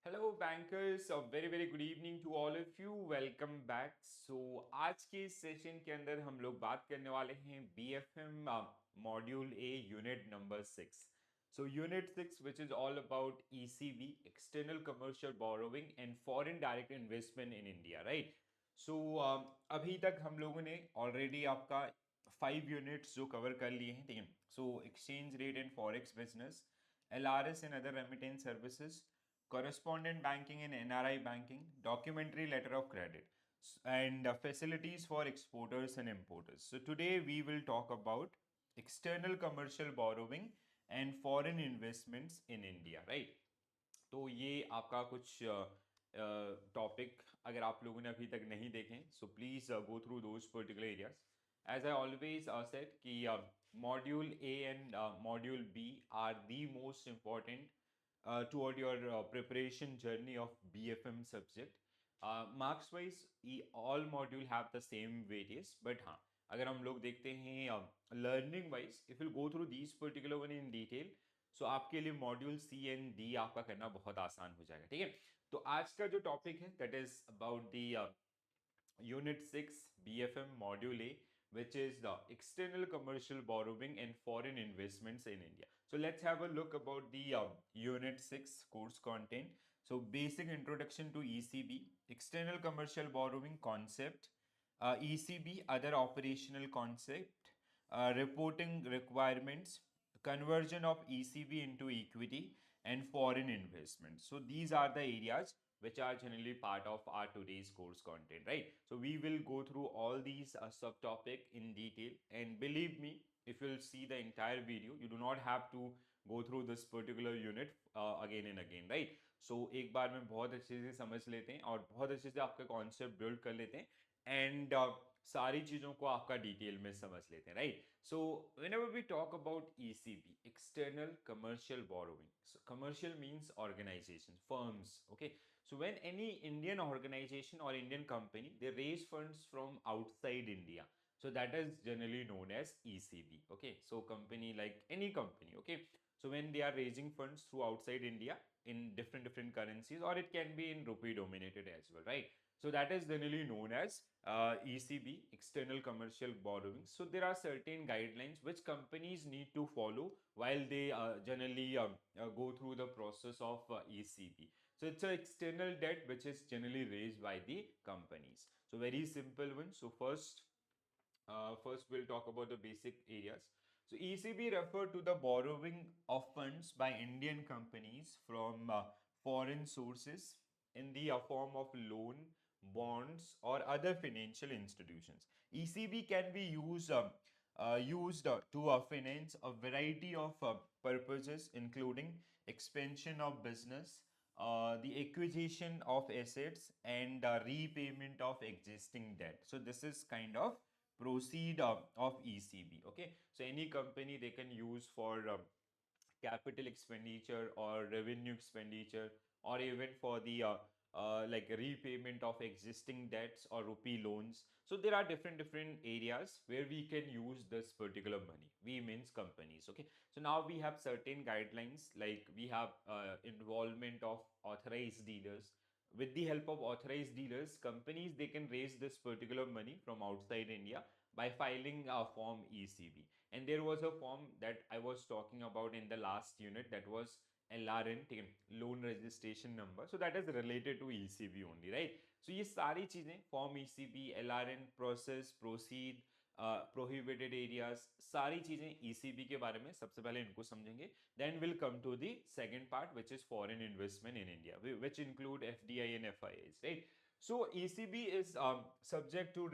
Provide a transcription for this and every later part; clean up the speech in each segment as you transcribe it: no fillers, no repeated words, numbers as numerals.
Hello bankers, very very good evening to all of you. Welcome back. आज के इस session के अंदर हम लोग बात करने वाले हैं BFM module A unit number 6। Unit 6 which is all about ECB, external commercial borrowing and foreign direct investment in India, right. So अभी तक हम लोगों ने ऑलरेडी आपका 5 यूनिट्स जो कवर कर लिए हैं, ठीक है। Exchange rate and forex business, LRS and other remittance services, correspondent banking and NRI banking, documentary letter of credit, and facilities for exporters and importers. So today we will talk about external commercial borrowing and foreign investments in India, right? तो ये आपका कुछ topic अगर आप लोगों ने अभी तक नहीं देखें, so please go through those particular areas. As I always said कि module A and module B are the most important toward your preparation journey of BFM subject. Marks wise, all module have the same weightage, but हाँ, अगर हम लोग देखते हैं learning wise, if will go through these particular one in detail, so आपके लिए module C and D आपका करना बहुत आसान हो जाएगा, ठीक है। तो आज का जो टॉपिक है that is about the Unit 6 BFM Module A, which is the external commercial borrowing and foreign investments in India. So let's have a look about the Unit 6 course content. So basic introduction to ECB, external commercial borrowing concept, ECB, other operational concept, reporting requirements, conversion of ECB into equity, and foreign investment. So these are the areas which are generally part of our today's course content, right? So we will go through all these subtopic in detail, and believe me, if you'll see the entire video, you do not have to go through this particular unit again and again, right? So एक बार में बहुत अच्छे से समझ लेते हैं और बहुत अच्छे से आपका कॉन्सेप्ट बिल्ड कर लेते हैं, एंड सारी चीजों को आपका डिटेल में समझ लेते हैं, right. So whenever we talk about ECB, external commercial borrowing, so commercial means organizations, firms, okay. So when any Indian organization or Indian company, they raise funds from outside India, so that is generally known as ECB, okay. So company, like any company, okay, so when they are raising funds through outside India in different currencies, or it can be in rupee dominated as well, right. So that is generally known as ECB, external commercial borrowing. So there are certain guidelines which companies need to follow while they generally go through the process of ECB. So it's an external debt which is generally raised by the companies. So very simple one. So first we'll talk about the basic areas. So ECB refer to the borrowing of funds by Indian companies from foreign sources in the form of loan, bonds, or other financial institutions. ECB can be used to finance a variety of purposes, including expansion of business, the acquisition of assets, and repayment of existing debt. So this is kind of proceed of ECB. Okay, so any company they can use for capital expenditure or revenue expenditure, or even for the like repayment of existing debts or rupee loans. So there are different areas where we can use this particular money. We means companies. Okay, so now we have certain guidelines, like we have involvement of authorized dealers. With the help of authorized dealers, companies they can raise this particular money from outside India by filing a form ECB. And there was a form that I was talking about in the last unit, that was LRN, loan registration number. So that is related to ECB only, right? So ये सारी चीजें form ECB, LRN, process, proceed, prohibited areas, सारी चीजें ECB के बारे में सबसे पहले इनको समझेंगे. Then will come to the second part which is foreign investment in India, which include FDI and FIIs, right. So ECB is subject to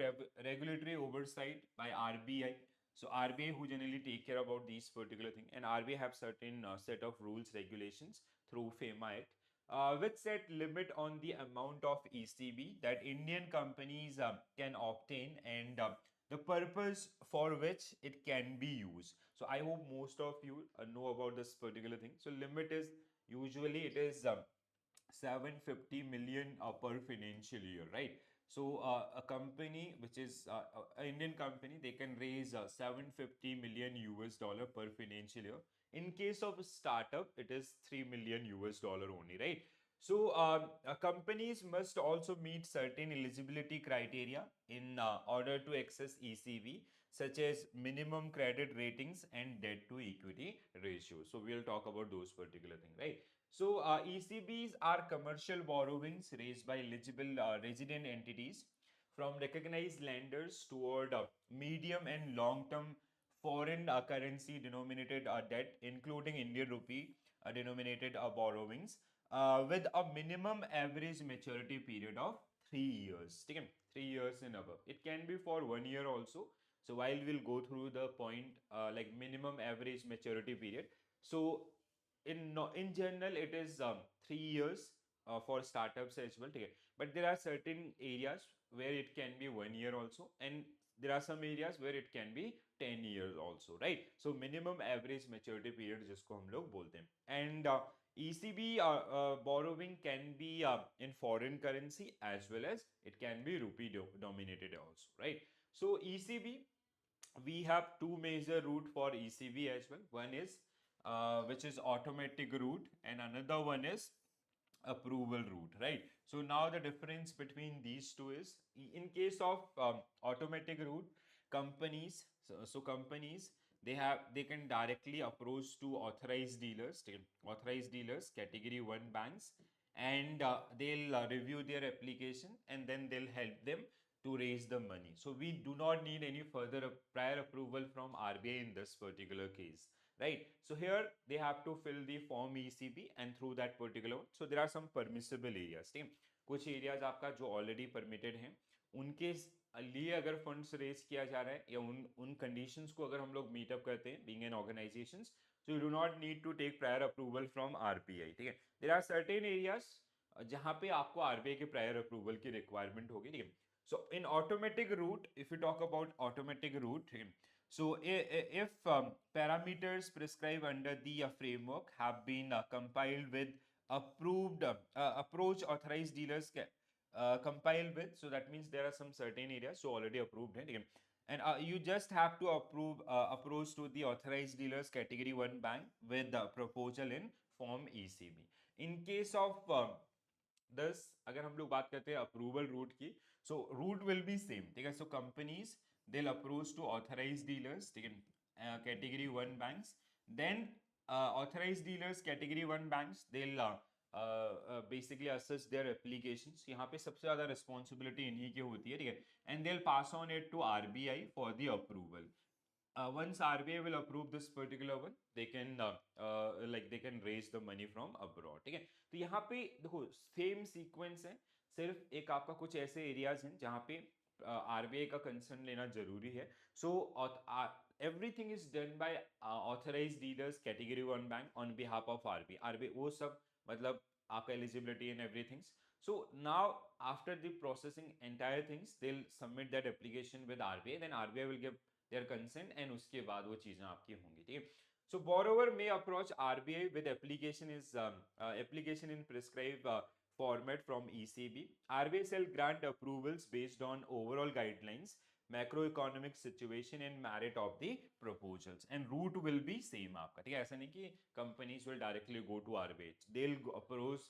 regulatory oversight by RBI. So RBI who generally take care about these particular thing, and RBI have certain set of rules regulations through FEMA Act, which set limit on the amount of ECB that Indian companies can obtain, and the purpose for which it can be used. So I hope most of you know about this particular thing. So limit is usually it is 750 million per financial year, right? So a company which is an Indian company, they can raise 750 million US dollar per financial year. In case of a startup, it is 3 million US dollar only, right? Companies must also meet certain eligibility criteria in order to access ECB, such as minimum credit ratings and debt to equity ratio. So we'll talk about those particular things, right? So ECBs are commercial borrowings raised by eligible resident entities from recognized lenders toward medium and long-term foreign currency denominated debt, including Indian rupee denominated borrowings, with a minimum average maturity period of 3 years. ठीक है? 3 years and above. It can be for 1 year also. So while we'll go through the point like minimum average maturity period. So in general it is 3 years for startups as well. ठीक है? But there are certain areas where it can be 1 year also, and there are some areas where it can be 10 years also, right? So minimum average maturity period जिसको हम लोग बोलते हैं. And ECB borrowing can be in foreign currency as well as it can be rupee dominated also, right? So ECB, we have two major route for ECB as well. One is which is automatic route, and another one is approval route, right? So now the difference between these two is, in case of automatic route, companies, so companies, they can directly approach to authorized dealers category 1 banks, and they'll review their application, and then they'll help them to raise the money. So we do not need any further prior approval from RBI in this particular case, right? So here they have to fill the form ECB, and through that particular one, so there are some permissible areas, ठीक है? कुछ areas आपका जो already permitted हैं, उनके लिए अगर funds raise किया जा रहा है, या उन conditions को अगर हम लोग meet up करते हैं being an organizations, so you do not need to take prior approval from RBI, ठीक है? There are certain areas जहाँ पे आपको RBI के prior approval की requirement होगी, ठीक है? So in automatic route, if you talk about automatic route, so if parameters prescribed under the framework have been compiled with approved approach authorized dealers compiled with, so that means there are some certain areas so already approved, right? And you just have to approach to the authorized dealers category 1 bank with the proposal in form ECB. In case of this, अगर हम लोग बात करते हैं approval root की, so route will be same, ठीक है? So companies, they'll approach to authorized dealers, ठीक है, category 1 banks, then authorized dealers category 1 banks, they'll basically assess their applications. यहाँ पे सबसे ज़्यादा responsibility इन्हीं की होती है, ठीक है? And they'll pass on it to RBI for the approval. Once RBI will approve this particular one, they can they can raise the money from abroad, ठीक है? तो यहाँ पे देखो सेम सीक्वेंस है, सिर्फ एक आपका कुछ ऐसे एरियाज हैं जहाँ पे RBI का कंसर्न लेना जरूरी है. सो everything is done by authorized dealers category 1 bank on behalf of RBI वो सब मतलब आपका eligibility and everything. So now after the processing entire things, they'll submit that application with RBI, then RBI will give their consent, and उसके बाद वो चीजें आपकी होंगी, ठीक है? So borrower may approach RBI with application in prescribed format from ECB. RBI shall grant approvals based on overall guidelines, macroeconomic situation and merit of the proposals, and route will be same आपका, ठीक है? ऐसा नहीं कि companies will directly go to RBI. They'll approach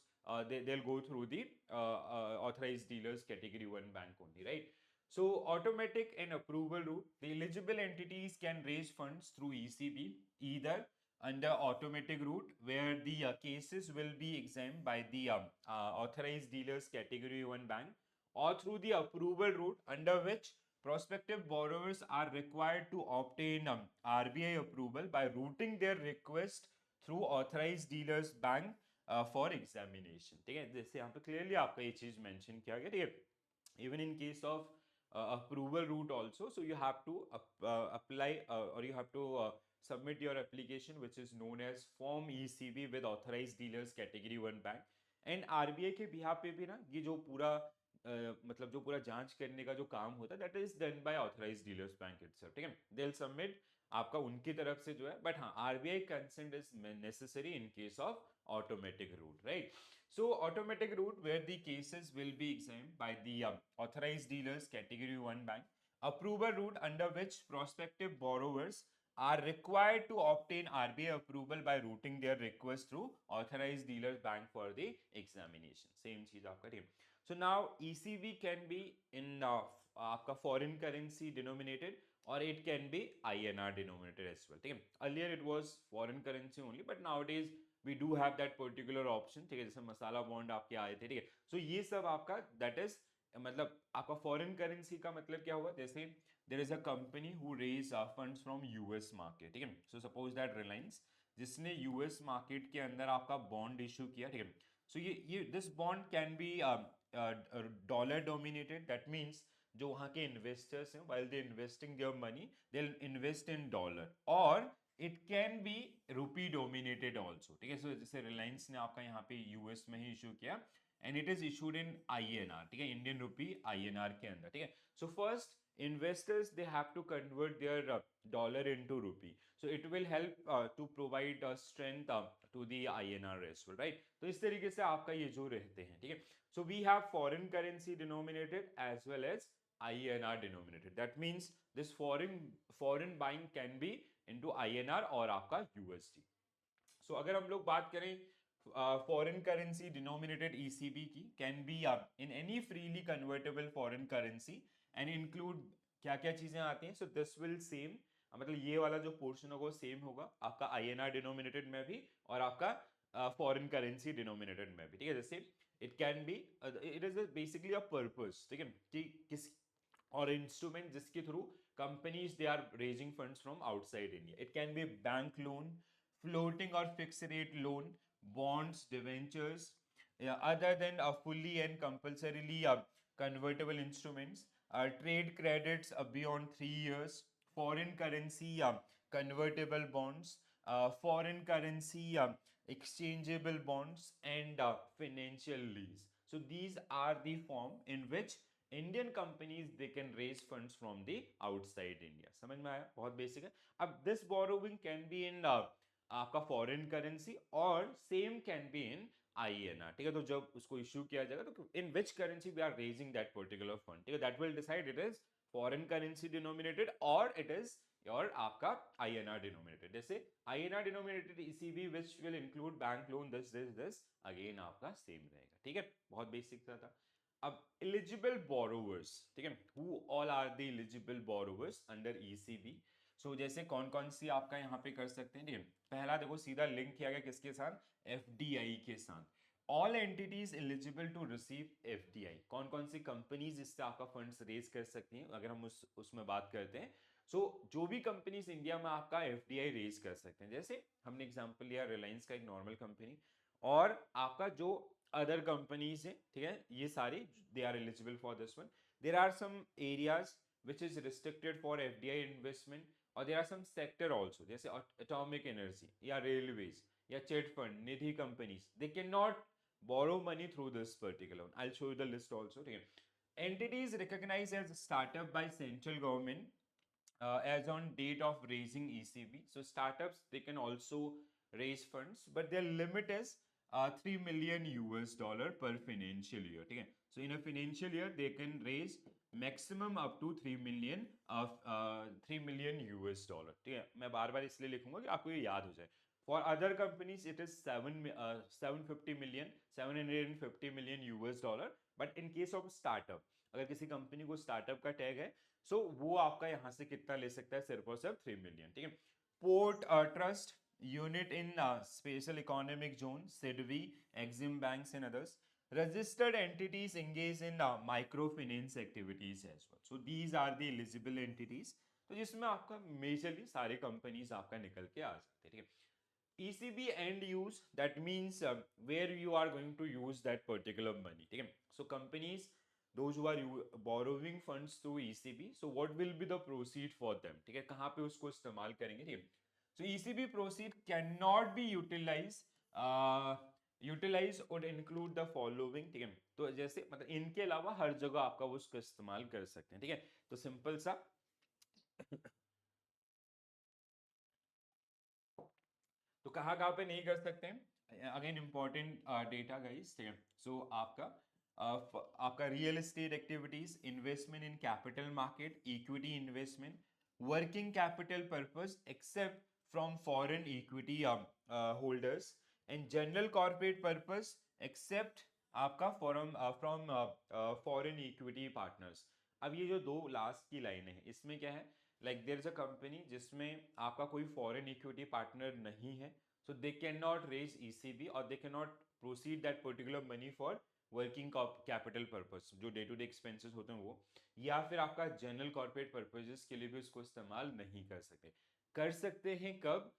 they'll go through the authorized dealers category 1 bank only, right? So automatic and approval route, the eligible entities can raise funds through ECB either under automatic route, where the cases will be examined by the authorized dealers category 1 bank, or through the approval route, under which prospective borrowers are required to obtain RBI approval by routing their request through authorized dealers bank for examination, ठीक है? जैसे यहाँ पे clearly आपका ये चीज mention किया गया, ठीक है? Even in case of approval route also, so you have to apply or you have to submit your application, which is known as form ECB with authorized dealers category 1 bank. And RBI के behalf पे भी ना ये जो पूरा मतलब जो पूरा जांच करने का जो काम होता है, that is done by authorized dealers bank itself, ठीक है? They'll submit आपका उनकी तरफ से जो है, but हाँ RBI consent is necessary in case of automatic route, right? So automatic route, where the cases will be examined by the authorized dealers category 1 bank. Approval route, under which prospective borrowers are required to obtain RBI approval by routing their request through authorized dealers bank for the examination. Same चीज आपका ठीक है. So now ECB can be in आपका foreign currency denominated or it can be INR denominated as well. ठीक है. Earlier it was foreign currency only, but nowadays we do have that particular option. ठीक है, जैसे मसाला bond आपके आए थे. ठीक है, so ये सब आपका that is मतलब आपका फॉरेन करेंसी का मतलब क्या हुआ, जैसे there is a company who raise funds from US market. ठीक है, सो सपोज दैट रिलायंस जिसने यूएस मार्केट के अंदर आपका बॉन्ड इशू किया. ठीक है, सो ये this bond can be dollar dominated. That means जो वहां के इन्वेस्टर्स हैं while they investing their money they will invest in dollar, और इट कैन बी रूपी डोमिनेटेड ऑल्सो. ठीक है, सो जैसे रिलायंस ने आपका यहाँ पे यूएस में ही इशू किया and it is issued in INR. ठीक है, इंडियन रूपी INR के अंदर. ठीक है, so first investors they have to convert their dollar into rupee, so it will help to provide strength to the INR as well, right? तो इस तरीके से आपका ये जो रहते हैं. ठीक है, so we have foreign currency denominated as well as INR denominated. That means this foreign buying can be into INR और आपका USD. so अगर हम लोग बात करें foreign currency denominated ECB की, can be in any freely convertible foreign currency and include क्या क्या चीजें आती हैं. so this will same मतलब ये वाला जो पोर्शन होगा सेम होगा आपका INR डिनोमिनेटेड में भी और आपका फॉरेन करेंसी डिनोमिनेटेड में भी. ठीक है, जैसे it can be it is basically a purpose. ठीक है, कि किस और इंस्ट्रूमेंट जिसके through companies they are raising funds from outside India. It can be bank loan, floating or fixed rate loan, bonds, debentures, other than fully and compulsorily convertible instruments, trade credits beyond 3 years, foreign currency convertible bonds, foreign currency exchangeable bonds, and financial lease. So these are the form in which Indian companies they can raise funds from the outside India. समझ में आया? बहुत basic है. अब this borrowing can be in आपका foreign currency और same can be in INR. ठीक है, तो जब उसको इश्यू किया जाएगा तो in which currency we are raising that particular fund. ठीक है, that will decide it is foreign currency denominated और इट इज और आपका INR डिनोमिनेटेड. जैसे INR denominated ECB which will include bank loan this again आपका same रहेगा. ठीक है, बहुत बेसिक सा था. अब एलिजिबल बोरोवर्स. ठीक है, who all are the eligible borrowers under ECB. So जैसे कौन कौन सी आपका यहाँ पे कर सकते हैं. ठीक है, पहला देखो सीधा लिंक किया गया किसके साथ, FDI के साथ. All entities eligible to receive FDI. कौन कौन सी कंपनीज इससे आपका फंड्स रेज कर सकती हैं अगर हम उसमें बात करते हैं. सो जो भी कंपनीज इंडिया में आपका FDI रेज कर सकते हैं, जैसे हमने एग्जांपल लिया रिलायंस का एक नॉर्मल कंपनी, और आपका जो अदर कंपनीज है. ठीक है, ये सारी they are eligible for this one. There are some areas which is restricted for FDI investment, और there are some sector also जैसे atomic energy या railways या chit fund Nidhi companies, they cannot borrow money through this particular one. I'll show you the list also. ठीक है, entities recognized as startup by central government as on date of raising ECB. So startups they can also raise funds, but their limit is $3 million per financial year. ठीक है, so in a financial year they can raise maximum up to 3 million $3 million. ठीक है, मैं बार बार इसलिए लिखूंगा कि आपको ये याद हो जाए. For other companies it is 750 million $750 million. But in case of startup, अगर किसी कंपनी को स्टार्टअप का टैग है, सो वो आपका यहाँ से कितना ले सकता है, सिर्फ और सिर्फ 3 मिलियन. ठीक है, port trust unit in special economic zone, सिडवी, Exim banks and others. Registered entities engage in microfinance activities as well. So these are the eligible entities. तो जिसमें आपका मेजरली सारे कंपनीज आपका निकल के आ सकते हैं. ठीक है, ECB end use that means where you are going to use that particular money. ठीक है, so companies those who are borrowing funds through ECB, so what will be the proceed for them. ठीक है, कहाँ पे उसको इस्तेमाल करेंगे. ठीक है, so ECB proceed cannot be utilized utilize would include the following. ठीक है, तो जैसे मतलब इनके अलावा हर जगह आपका वो उसको इस्तेमाल कर सकते हैं. ठीक है, तो सिंपल सा तो कहाँ कहाँ पे नहीं कर सकते हैं. Again important data guys. ठीक है, सो आपका real estate activities, investment in capital market, equity investment, working capital purpose except from foreign equity holders and general corporate purpose except आपका फ्रॉम फॉरेन इक्विटी पार्टनर्स। अब ये जो दो लास्ट की लाइन है इसमें क्या है, like there is a company जिसमें आपका कोई फॉरेन इक्विटी पार्टनर नहीं है, so they cannot raise ECB or they cannot proceed that particular money for working capital purpose, जो डे टू डे एक्सपेंसेस होते हैं वो, या फिर आपका जनरल कॉर्पोरेट पर्पसेस के लिए भी उसको इस्तेमाल नहीं कर सकते हैं कब,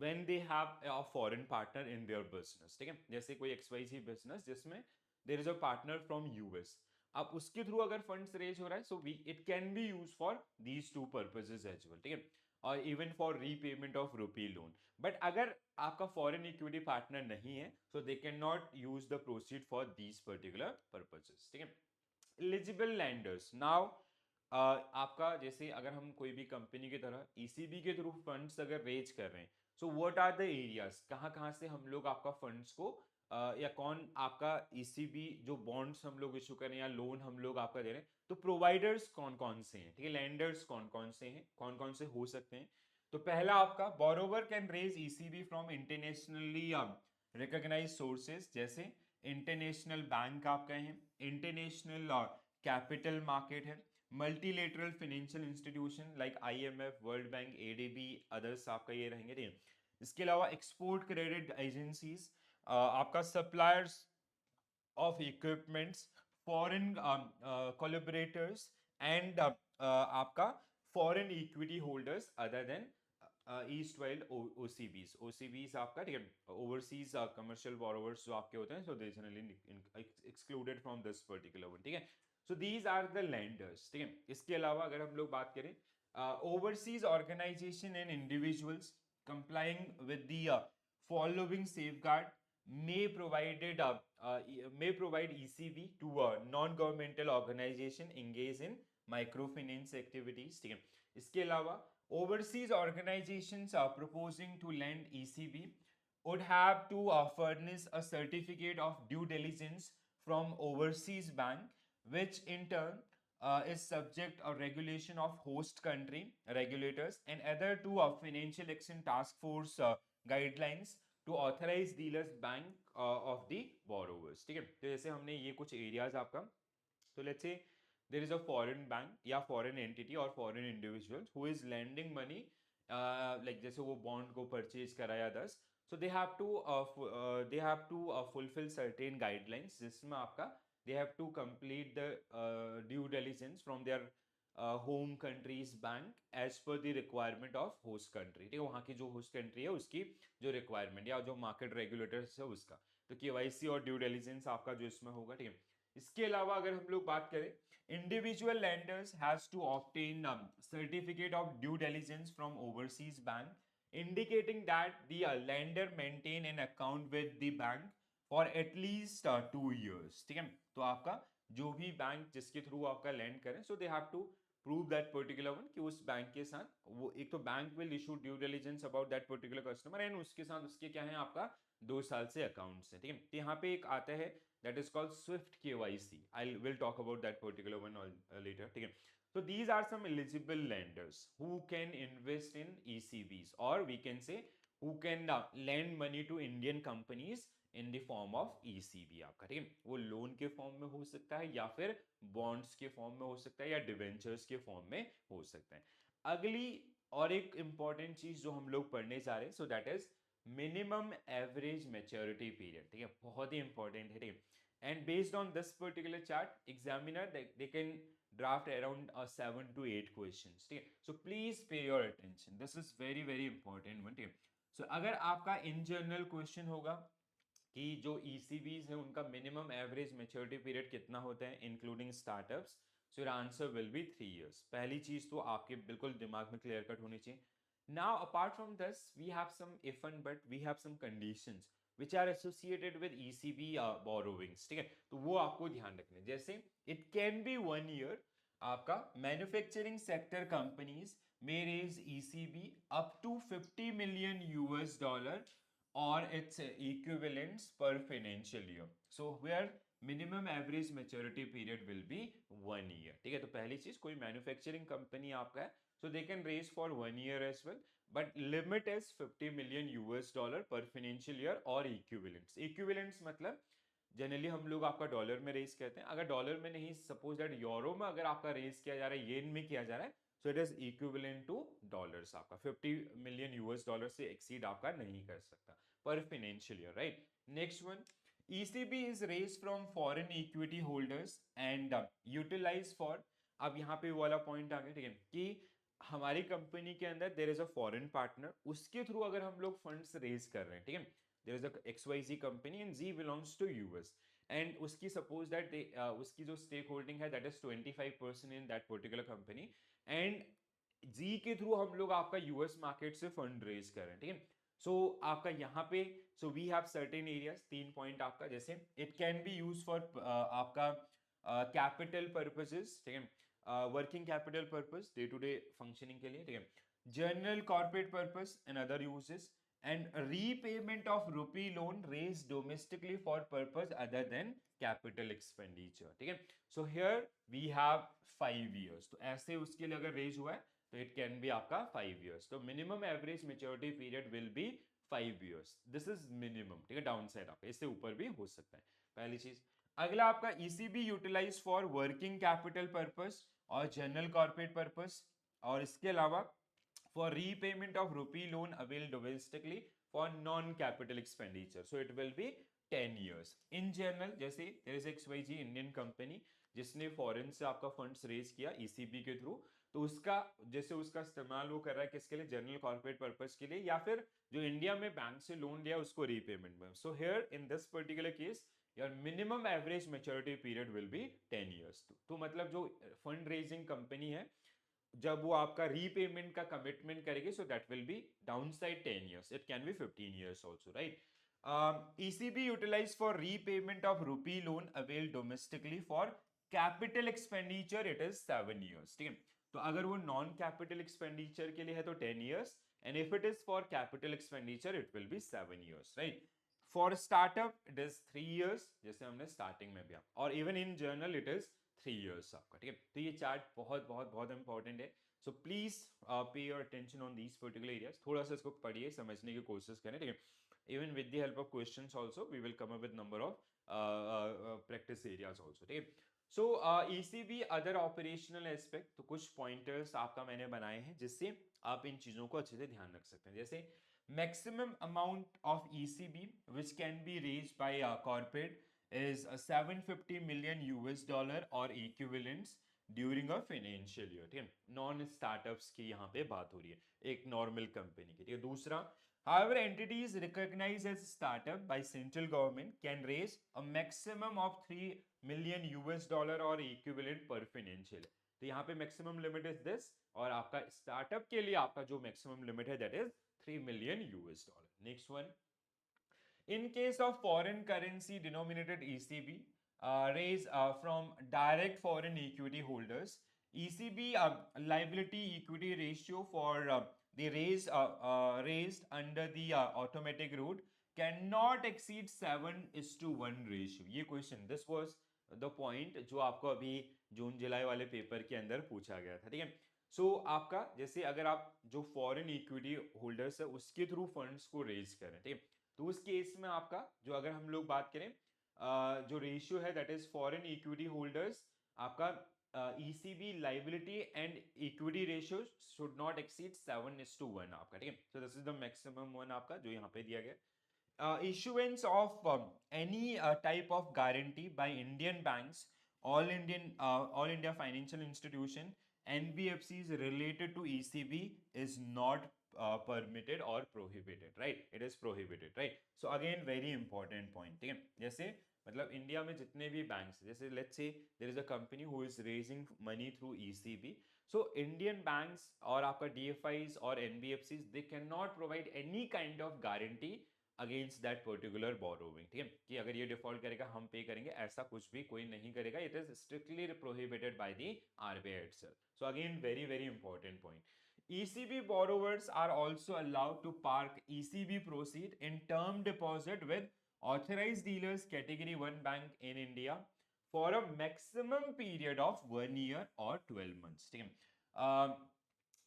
when they have a foreign partner in their business, ठीक है। जैसे कोई XYZ बिजनेस जिसमें there is a partner from US, अब उसके थ्रू अगर फंड्स रेज हो रहा है, so it can be use for these two purposes as well, ठीक है, और even for repayment of rupee loan. But अगर आपका फॉरेन इक्विटी पार्टनर नहीं है, so they can not use the proceed for these particular purposes, ठीक है। Eligible landers now, आपका जैसे अगर हम कोई भी कंपनी की तरह ECB के थ्रू फंड्स अगर रेज कर रहे हैं, so what are the areas, कहाँ कहाँ से हम लोग आपका फंड्स को या कौन आपका ECB जो बॉन्ड्स हम लोग इशू कर रहे हैं या लोन हम लोग आपका दे रहे हैं, तो प्रोवाइडर्स कौन कौन से हैं, ठीक है, लैंडर्स कौन कौन से हैं, कौन कौन से हो सकते हैं। तो पहला आपका borrower can raise ECB from internationally recognised sources, जैसे इंटरनेशनल बैंक आपका है, इंटरनेशनल कैपिटल मार्केट है, multilateral financial institution like IMF, world bank, ADB, others आपका ये रहेंगे, ठीक है। इसके अलावा एक्सपोर्ट क्रेडिट एजेंसीज, आपका suppliers of equipments, foreign collaborators and आपका foreign equity holders other than erstwhile OCBs आपका, ठीक है, ओवरसीज कमर्शियल बोरोवर्स जो आपके होते हैं, so they generally excluded from this particular one, ठीक है। So these are the lenders, ठीक है। इसके अलावा अगर हम लोग बात करें overseas organisation and individuals complying with the following safeguard may provide ECB to a non-governmental organization engaged in microfinance activities, ठीक है। इसके अलावा overseas organizations are proposing to lend ECB would have to furnish a certificate of due diligence from overseas bank, which in turn is subject or regulation of host country regulators and other to financial action task force guidelines to authorize dealers bank of the borrowers, ठीक है। तो जैसे हमने ये कुछ areas आपका, तो let's say there is a foreign bank या फॉरेन एंटिटी और foreign individual who is lending money, like जैसे वो बॉन्ड को परचेज कराया 10, so they have to fulfil certain guidelines, जिसमें आपका they have to complete the due diligence from their home countries bank as per the requirement of host country, ठीक है, वहाँ की जो होस्ट कंट्री है उसकी जो रिक्वायरमेंट या जो मार्केट रेगुलेटर्स है उसका, तो KYC और ड्यू डिलिजेंस आपका जो इसमें होगा, ठीक है। इसके अलावा अगर हम लोग बात करें individual lenders has to obtain certificate of due diligence from overseas bank indicating that the lender maintain an account with the bank for at least 2 years, ठीक है। तो आपका जो भी बैंक जिसके थ्रू आपका लैंड करें, so they have to prove that particular one कि उस बैंक के साथ वो एक तो bank will issue due diligence about that particular customer and उसके साथ उसके क्या है आपका 2 साल से अकाउंट्स है, ठीक है। तो यहाँ पे एक आता है that is called swift KYC, I will talk about that particular one later, ठीक है। So these are some eligible lenders who can invest in ECBs, or we can say who can lend money to Indian companies in the form of ECB आपका, ठीक है। वो loan के form में हो सकता है या फिर बॉन्ड्स के फॉर्म में हो सकता है या डिवेंचर्स के फॉर्म में हो सकता है। अगली और एक इंपॉर्टेंट चीज जो हम लोग पढ़ने जा रहे हैं, so that is minimum average maturity period, ठीक है, बहुत ही इंपॉर्टेंट है, ठीक है। And based on this particular chart examiner they can draft around 7 to 8 questions, ठीक है। So please pay your attention, this is very very important one, ठीक है। सो अगर आपका इन जनरल क्वेश्चन होगा कि जो ECBs है उनका मिनिमम एवरेज मैच्योरिटी पीरियड कितना होता है including startups, so your answer will be 3 years। पहली चीज तो आपके बिल्कुल दिमाग में क्लियर कट होनी चाहिए। Now apart from this we have some if and but, we have some conditions which are associated with ECB borrowings, ठीक है। तो वो आपको ध्यान रखना है, जैसे इट कैन बी 1 year, आपका manufacturing sector companies may raise ECB up to $50 million or its equivalents per financial year, so where minimum average maturity period will be 1 year, ठीक है। तो पहली चीज कोई मैन्युफैक्चरिंग कंपनी आपका है so they can raise for 1 year as well, but limit is $50 million per financial year or equivalents मतलब generally हम लोग आपका डॉलर में रेस करते हैं, अगर डॉलर में नहीं, सपोज दैट यूरो में अगर आपका रेस किया जा रहा है, येन में किया जा रहा है, so it is equivalent two dollars. आपका 50 मिलियन यूएस डॉलर से एक्सीड आपका नहीं कर सकता पर financial year, right. Next one, ECB is raised from foreign equity holders and utilized for, अब यहाँ पे वो वाला पॉइंट आ गया, ठीक है, कि हमारी कंपनी के अंदर there is a foreign partner, उसके थ्रू अगर हम लोग फंड्स रेज कर रहे हैं, ठीक है, there is a XYZ company and Z belongs to US, and उसकी सपोज दैट उसकी जो स्टेक होल्डिंग है that is 25% in that particular company, and G के थ्रू हम लोग आपका यूएस मार्केट से फंड रेज कर रहे हैं, ठीक है। सो आपका यहाँ पे, so we have certain areas, 3 point आपका, जैसे it can be use for आपका कैपिटल पर्पसेस, ठीक है, working capital purpose, day to day functioning के लिए, ठीक है, general corporate purpose and other uses, and repayment of rupee loan raised domestically for purpose other than capital expenditure, ठीक है। so here we have 5 years, तो ऐसे उसके लिए अगर रेज हुआ है तो इट कैन बी आपका 5 years, तो minimum average maturity period will be 5 years, this is minimum, ठीक है, डाउन साइड आपका इससे ऊपर भी हो सकता है, पहली चीज। अगला आपका ECB utilize for working capital purpose और जनरल कॉर्पोरेट पर्पस, और इसके अलावा for repayment of rupee loan availed domestically for non-capital expenditure, so it will be 10 years in general। जैसे there is XYZ Indian company जिसने foreign से आपका funds raise किया ECB के थ्रू, तो उसका जैसे उसका इस्तेमाल वो कर रहा है किसके लिए, जनरल कॉर्पोरेट पर्पस के लिए, या फिर जो इंडिया में बैंक से लोन लिया उसको रीपेमेंट में। So here in this particular case your minimum average maturity period will be 10 years। तो मतलब जो फंड रेजिंग कंपनी है जब वो आपका रीपेमेंट का कमिटमेंट करेगी, so that will be down side 10 years, it can be 15 years also, right. ECB utilize for repayment of rupee loan avail domestically for capital expenditure, it is 7 years, ठीक है। तो अगर वो नॉन कैपिटल एक्सपेंडिचर के लिए है तो 10 years, and if it is for capital expenditure it will be 7 years, right. For startup it is 3 years, जैसे हमने स्टार्टिंग में भी, और even in journal it is 3 years आपका, ठीक है। तो ये चार्ट बहुत बहुत बहुत इंपॉर्टेंट है, so please pay your attention on these particular areas, थोड़ा सा इसको पढ़िए, समझने की कोशिश करें, ठीक है। Even with the help of questions also we will come up with number of practice areas also, ठीक है। So ECB other operational aspect, तो कुछ पॉइंटर्स आपका मैंने बनाए हैं जिससे आप इन चीजों को अच्छे से ध्यान रख सकते हैं, जैसे maximum amount of ECB which can be raised by a corporate is 750 million US dollar or equivalents during a financial year, ठीक है, नॉन स्टार्टअप्स की यहाँ पे बात हो रही है, एक नॉर्मल कंपनी की, ठीक है। दूसरा, however entities recognized as startup by central government can raise a maximum of 3 million US dollar or equivalent per financial, तो यहाँ पे मैक्सिमम लिमिट इज दिस, और आपका स्टार्टअप के लिए आपका जो मैक्सिमम लिमिट है that is 3 million US dollar। Next one, in case of foreign currency denominated ECB raise from direct foreign equity holders, ECB liability equity ratio for the raised under the automatic route cannot exceed 7:1 ratio। ये question, this was the point जो आपको अभी जून जुलाई वाले paper के अंदर पूछा गया था, ठीक है। सो आपका जैसे अगर आप जो फॉरेन इक्विटी होल्डर्स है उसके थ्रू फंड्स को रेज करें, ठीक है, तो उस केस में आपका जो अगर हम लोग बात करें जो रेशियो है that is foreign equity holders, आपका ECB liability and equity ratio should not exceed 7:1 आपका, ठीक है। सो this is the maximum one आपका जो यहाँ पे दिया गया। Issuance of any type of guarantee by Indian banks, all India financial institution, NBFCs related to ECB is not permitted or prohibited, right? It is prohibited, right? So again very important point, ठीक है। जैसे मतलब India में जितने भी banks, जैसे let's say there is a company who is raising money through ECB, so Indian banks और आपका DFIs और NBFCs they can not provide any kind of guarantee against that particular borrowing, ठीक है, कि अगर ये डिफॉल्ट करेगा हम पे करेंगे, ऐसा कुछ भी कोई नहीं करेगा, it is strictly prohibited by the RBI itself। So again very very important point, ECB borrowers are also allowed to park ECB proceed in term deposit with authorized dealers category 1 bank in India for a maximum period of 1 year or 12 months, ठीक है।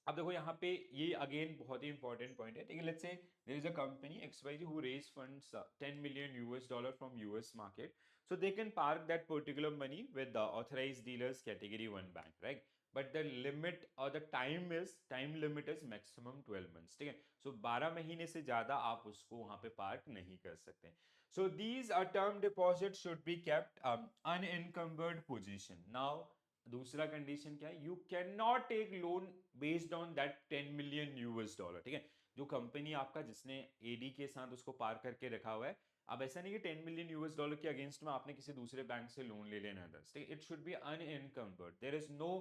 अब देखो यहाँ पे ये again बहुत ही important point है, ठीक है। Let's say there is a company XYZ who raised funds 10 million US dollar from US market, so they can park that particular money with the authorized dealers category 1 bank, right? But the limit or the time limit is maximum 12 months, ठीक है। so 12 महीने से ज्यादा आप उसको वहां पे park नहीं कर सकते। so these term deposits should be kept unencumbered position। now दूसरा कंडीशन क्या है, you can not take loan based on that 10 million US dollar, ठीक है। जो कंपनी आपका जिसने एडी के साथ उसको पार करके रखा हुआ है, अब ऐसा नहीं कि 10 million US dollar के अगेंस्ट में आपने किसी दूसरे बैंक से लोन ले लेना है, ठीक है। It should be unencumbered, there is no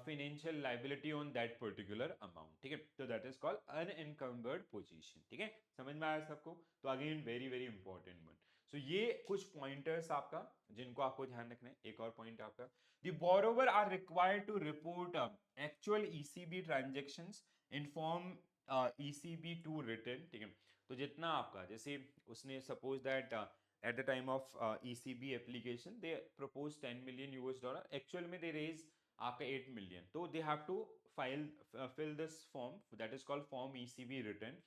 financial liability on that particular amount, ठीक है। तो that is called unencumbered position, ठीक है। समझ में आया सबको? तो again very very important one. So ये कुछ पॉइंटर्स आपका जिनको आपको ध्यान रखना है। एक और पॉइंट आपका, the borrower are required to report actual ECB transactions in form ECB2 written, ठीक है। तो जितना आपका, जैसे उसने suppose that at the time of ECB application they propose 10 million US dollar, actual में they raise आपका 8 million, तो they have to fill this form that is called form ECB written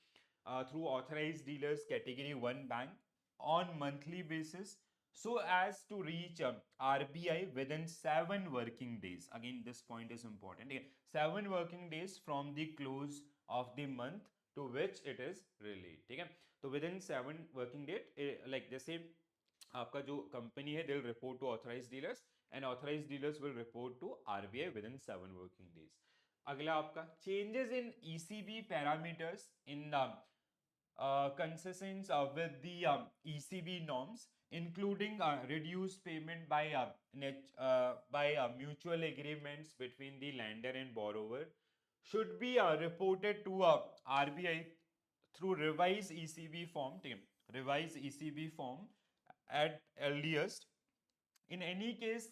through authorized dealers category 1 bank on monthly basis, so as to reach RBI within 7 working days. Again, this point is important. 7 working days from the close of the month to which it is released, ठीक है। तो within 7 working date, like जैसे आपका जो company है, they'll report to authorized dealers and authorized dealers will report to RBI within 7 working days. अगला आपका changes in ECB parameters in the consistent with the ECB norms, including reduced payment by mutual agreements between the lender and borrower, should be reported to RBI through revised ECB form, revised ECB form at earliest, in any case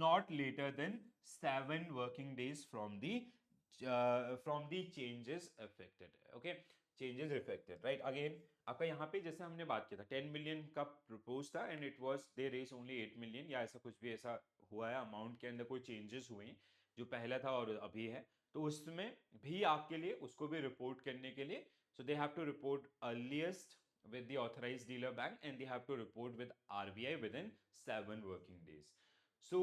not later than 7 working days from the changes affected, okay, changes affected, right? Again आपका यहाँ पे जैसे हमने बात किया था 10 million का propose था and it was they raise only 8 million, या ऐसा कुछ भी ऐसा हुआ है, अमाउंट के अंदर कोई चेंजेस हुए हैं जो पहला था और अभी है, तो उसमें भी आपके लिए उसको भी रिपोर्ट करने के लिए, so they have to report earliest with the authorized dealer bank and they have to report with RBI within 7 working days. So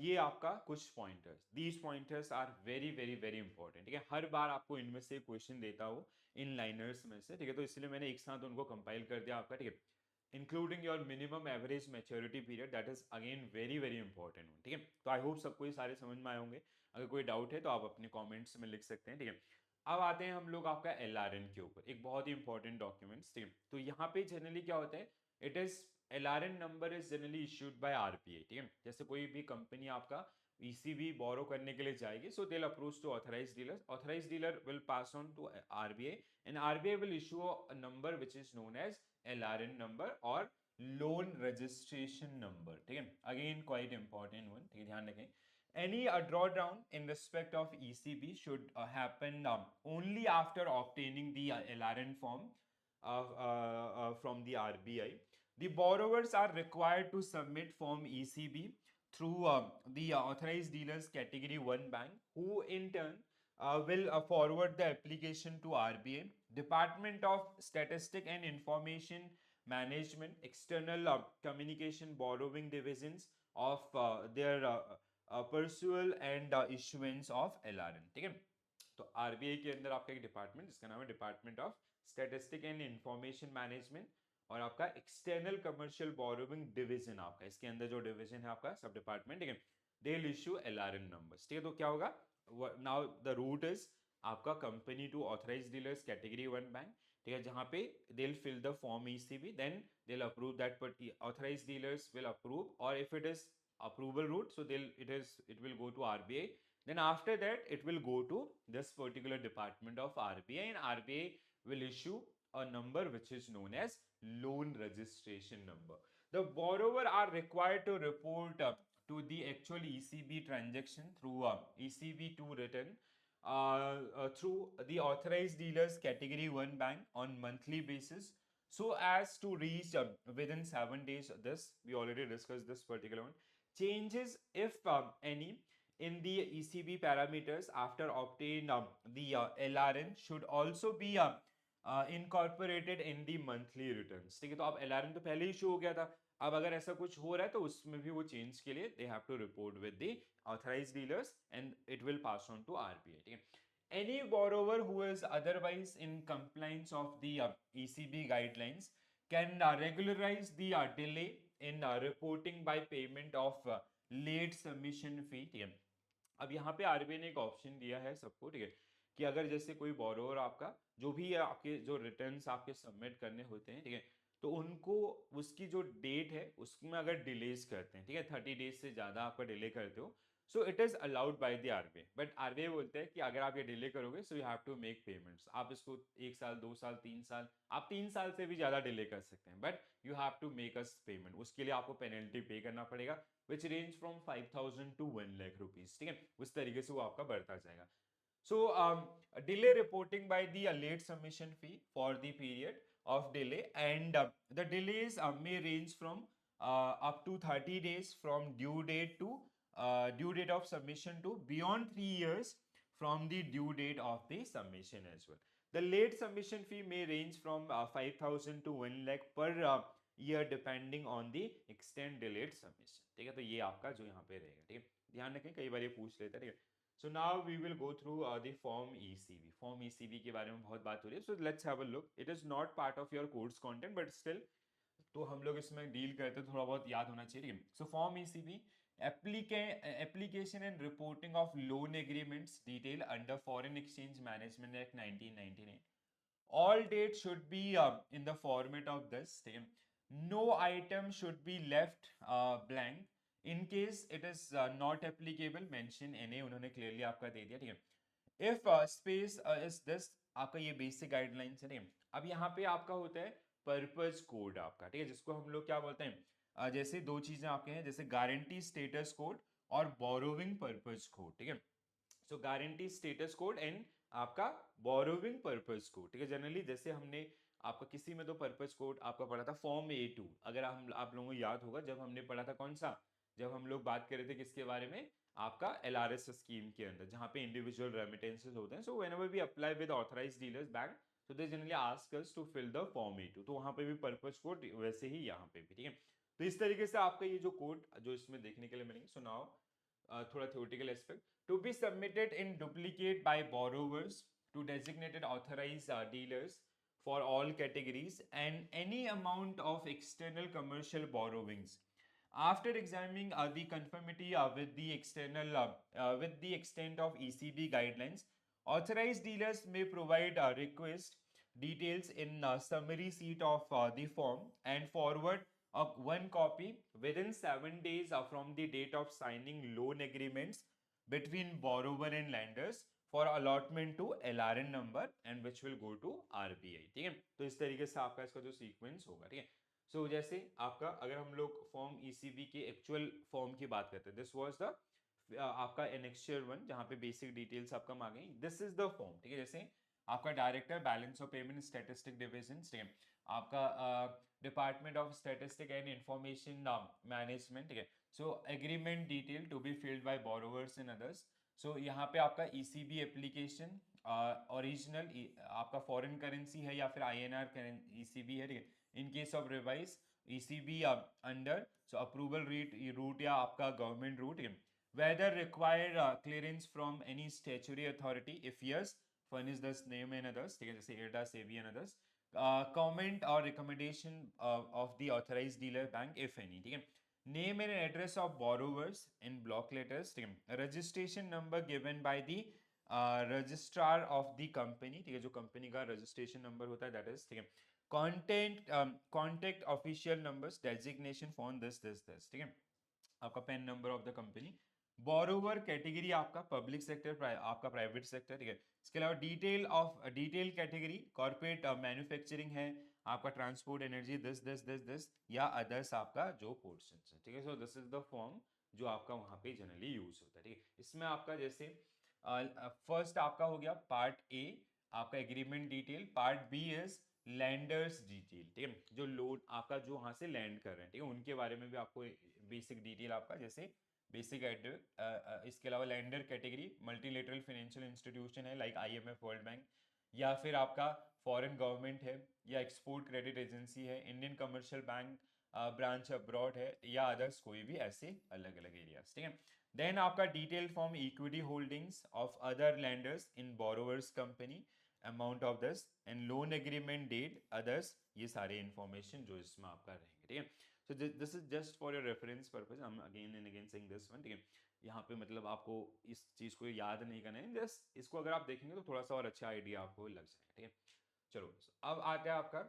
ये आपका कुछ pointers, these pointers are very very very important, ठीक है। हर बार आपको इनमें से क्वेश्चन देता हो इन लाइनर्स में से, ठीक है। तो इसलिए मैंने एक साथ उनको कंपाइल कर दिया आपका, ठीक है। Including your minimum average maturity period, that is again very very important, ठीक है। तो आई होप सबको ये सारे समझ में आए होंगे। अगर कोई डाउट है तो आप अपने कॉमेंट्स में लिख सकते हैं, ठीक है। अब आते हैं हम लोग आपका LRN के ऊपर, एक बहुत ही इंपॉर्टेंट डॉक्यूमेंट्स, ठीक है। तो यहाँ पे जनरली क्या होता है, it is LRN number is generally issued by RBI, ठीक है। जैसे कोई भी कंपनी आपका ECB बोरो करने के लिए जाएगी, so they'll approach to authorized dealers, authorized dealer will pass on to RBI and RBI will issue a number which is known as LRN number or loan registration number, ठीक है। Again quite important one, ठीक है, ध्यान रखें। Any drawdown in respect of ECB should happen only after obtaining the LRN form from the RBI. The borrowers are required to submit form ECB through the authorized dealers category 1 bank, who in turn will forward the application to RBI, Department of Statistic and Information Management, External Communication Borrowing Divisions of their pursual and issuance of LRN, ठीक है। तो RBI के अंदर आपका एक department जिसका नाम है department of statistic and information management, और आपका एक्सटर्नल कमर्शियल बोरोइंग डिवीजन, आपका इसके अंदर जो डिवीजन है आपका सब डिपार्टमेंट, ठीक है, they will issue LRN numbers, ठीक है। तो क्या होगा, नाउ द रूट इज आपका company to authorised dealers category 1 bank, ठीक है, जहां पे they will fill the form ECB, then they will approve that, but authorised dealers will approve, और if it is approval route, so it will go to RBI, then after that it will go to this particular department of RBI and RBI will issue a number which is known as loan registration number. The borrower are required to report to the actual ECB transaction through ECB2 written through the authorized dealers category 1 bank on monthly basis, so as to reach within 7 days. This we already discussed this particular one. Changes, if any, in the ECB parameters after obtain the LRN should also be incorporated in the monthly returns. ठीक है, तो अब LRN तो पहले ही show हो गया था, अब अगर ऐसा कुछ हो रहा है तो उसमें भी वो चेंज के लिए they have to report with the authorized dealers and it will pass on to RBI. ठीक है, any borrower who is otherwise in compliance of the ECB guidelines can regularize the delay in reporting by payment of late submission fee. ठीक है, अब यहाँ पे RBI ने एक option दिया है सबको, ठीक है, कि अगर जैसे कोई बोरोवर आपका जो भी आपके जो रिटर्न्स आपके सबमिट करने होते हैं, ठीक है, तो उनको उसकी जो डेट है उसमें अगर डिलेज करते हैं, ठीक है, 30 डेज से ज्यादा आपका डिले करते हो, so it is allowed by the RBI, but RBI बोलते हैं कि अगर आप ये डिले करोगे so you have to make payments, आप इसको 1 साल 2 साल 3 साल, आप 3 साल से भी ज्यादा डिले कर सकते हैं, but you have to make us payment, उसके लिए आपको पेनल्टी पे करना पड़ेगा which range from 5,000 to 1 lakh rupees. ठीक है, उस तरीके से वो आपका बढ़ता जाएगा. So delay reporting by the late submission fee for the period of delay, and the delays may range from up to 30 days from due date to due date of submission to beyond 3 years from the due date of the submission as well. The late submission fee may range from 5,000 to 1 lakh per year depending on the extent delayed submission. ठीक है, तो ये आपका जो यहाँ पे रहेगा, ठीक है, ध्यान रखें कई बार ये पूछ लेता है, ठीक है. So now we will go through the form ECB. Form ECB के बारे में बहुत बात हो रही है. So let's have a look. It is not part of your course content, but still, तो हम लोग इसमें डील करते थोड़ा बहुत याद होना चाहिए. So form ECB, application and reporting of loan agreements detail under Foreign Exchange Management Act 1999. All dates should be in the format of this. No item should be left blank. In case it is not applicable, mention NA, उन्होंने clearly आपका दे दिया, ठीक है. If space is this, आपका ये basic guidelines है, ठीक है. अब यहाँ पे आपका होता है purpose code आपका, ठीक है, जिसको हम लोग क्या बोलते हैं, जैसे दो चीजें आपके हैं, जैसे गारंटी स्टेटस कोड और बोरोविंग पर्पस कोड, ठीक है. सो गारंटी स्टेटस कोड एंड आपका बोरोविंग पर्पस कोड, ठीक है. जनरली जैसे हमने आपका किसी में तो पर्पस कोड आपका पढ़ा था फॉर्म A2, अगर हम आप लोगों को याद होगा जब हमने पढ़ा था कौन सा, जब हम लोग बात कर रहे थे किसके बारे में, आपका LRS स्कीम के अंदर जहां पे इंडिविजुअल रेमिटेंसेस होते हैं. So whenever we apply with authorised dealers bank, so they generally ask us to fill the form A2, तो वहां पे भी पर्पस कोड वैसे ही यहाँ पे भी, ठीक है. तो इस तरीके से आपका ये जो कोड जो इसमें देखने के लिए मिलेंगे. सो नाउ थोड़ा theoretical aspect, to be submitted in duplicate by borrowers to designated authorized dealers for all categories and any amount of external commercial borrowings. After examining the conformity with the external with the extent of ECB guidelines, authorized dealers may provide request details in summary sheet of the form and forward one copy within 7 days from the date of signing loan agreements between borrower and lenders for allotment to LRN number and which will go to RBI. ठीक है, तो इस तरीके से आपका इसका जो sequence होगा, ठीक है. सो जैसे आपका अगर हम लोग फॉर्म ECB के एक्चुअल फॉर्म की बात करते हैं, दिस वाज द आपका एनेक्चर 1 जहां पे बेसिक डिटेल्स आपका मांगे, दिस इज द फॉर्म, ठीक है. जैसे आपका director balance of payment statistic division, ठीक है, आपका department of statistic and information management, ठीक है. So agreement detail to be filled by borrowers and others. So यहाँ पे आपका ECB एप्लीकेशन ओरिजिनल आपका फॉरेन करेंसी है या फिर INR ECB है, ठीक है. In case of revise ECB under so approval route या आपका government route, whether require clearance from any statutory authority, if yes furnish the name and others, ठीक है, जैसे IRDA, SEBI and others. Comment or recommendation of the authorized dealer bank if any, ठीक है. Name and address of borrowers in block letters, ठीक है. Registration number given by the registrar of the company, ठीक है, जो company का registration number होता है दैट इज, ठीक है. Contact official numbers designation for this, ठीक है, आपका PAN number of the company. Borrower category आपका पब्लिक सेक्टर, आपका प्राइवेट सेक्टर, ठीक है. इसके अलावा डिटेल कैटेगरी कॉर्पोरेट मैन्युफैक्चरिंग है, आपका ट्रांसपोर्ट एनर्जी दिस या अदर्स आपका जो पोर्शन है, ठीक है. सो दिस इज द फॉर्म जो आपका वहां पे जनरली यूज होता है, ठीक है. इसमें आपका जैसे फर्स्ट आपका हो गया पार्ट ए आपका agreement detail, part B is lenders detail, ठीक है, जो लोन आपका जो वहां से लैंड कर रहे हैं, ठीक है, उनके बारे में भी आपको बेसिक डिटेल आपका जैसे बेसिक आइडिया। इसके अलावा lander category multilateral financial institution है लाइक आईएमएफ, वर्ल्ड बैंक, या फिर आपका फॉरेन गवर्नमेंट है, या एक्सपोर्ट क्रेडिट एजेंसी है, Indian commercial bank branch abroad है, या अदर्स कोई भी ऐसे अलग अलग एरियाज, ठीक है। देन आपका detail form equity holdings of other lenders in borrowers company, amount of this and loan agreement date others, ये सारे इंफॉर्मेशन जो इसमें आपका रहेंगे, ठीक है। So this is just for your reference purpose. I'm again and again saying this one, ठीक है। यहाँ पे मतलब आपको इस चीज को याद नहीं करना है, जस्ट इसको अगर आप देखेंगे तो थोड़ा सा और अच्छा आइडिया आपको लग जाएगा, ठीक है। चलो अब आता है आपका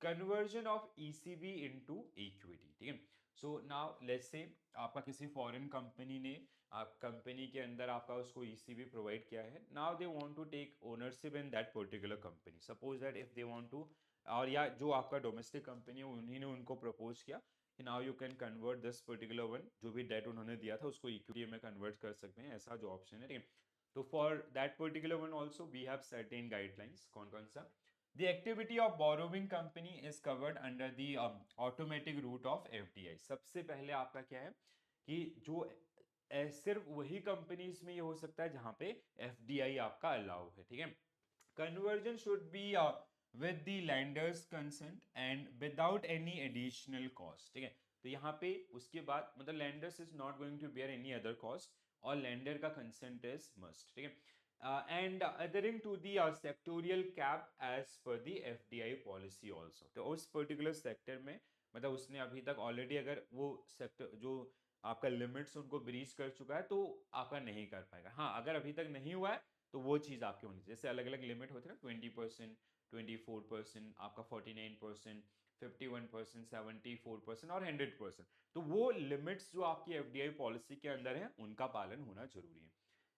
conversion of ECB into equity, ठीक है। सो नाउ लेट्स से आपका किसी फॉरेन कंपनी ने आप कंपनी के अंदर आपका उसको ईसीबी प्रोवाइड किया है। Now they want to take ownership in that particular company, suppose that if they want to, और या जो आपका डोमेस्टिक कंपनी है उन्हीं ने उनको प्रपोज किया कि now you can convert this particular one, जो भी डेट उन्होंने दिया था उसको इक्विटी में कन्वर्ट कर सकते हैं, ऐसा जो ऑप्शन है, ठीक है। तो for that particular one also we have certain guidelines. कौन कौन सा? The activity of borrowing company is covered under the automatic route of FDI। सबसे पहले आपका क्या है कि जो सिर्फ वही कंपनीज में ये हो सकता है जहां पे FDI आपका अलाउ है, ठीक है। Conversion should be with the lender's consent and without any additional cost, ठीक है। तो यहाँ पे उसके बाद मतलब lenders is not going to bear any other cost और lender का consent is must, ठीक है। And adhering to the sectorial cap as per the FDI policy also। तो उस पर्टिकुलर सेक्टर में मतलब उसने अभी तक ऑलरेडी अगर वो सेक्टर जो आपका लिमिट्स उनको ब्रीच कर चुका है तो आपका नहीं कर पाएगा। हाँ, अगर अभी तक नहीं हुआ है तो वो चीज़ आपकी होनी चाहिए। जैसे अलग अलग लिमिट होते हैं ना, 20%, 24%, आपका 49%, 51%, 74% और 100%। तो वो लिमिट्स जो आपकी एफडीआई पॉलिसी के अंदर है उनका पालन होना जरूरी है।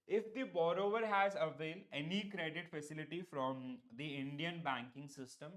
If the borrower has availed any credit facility from the Indian banking system,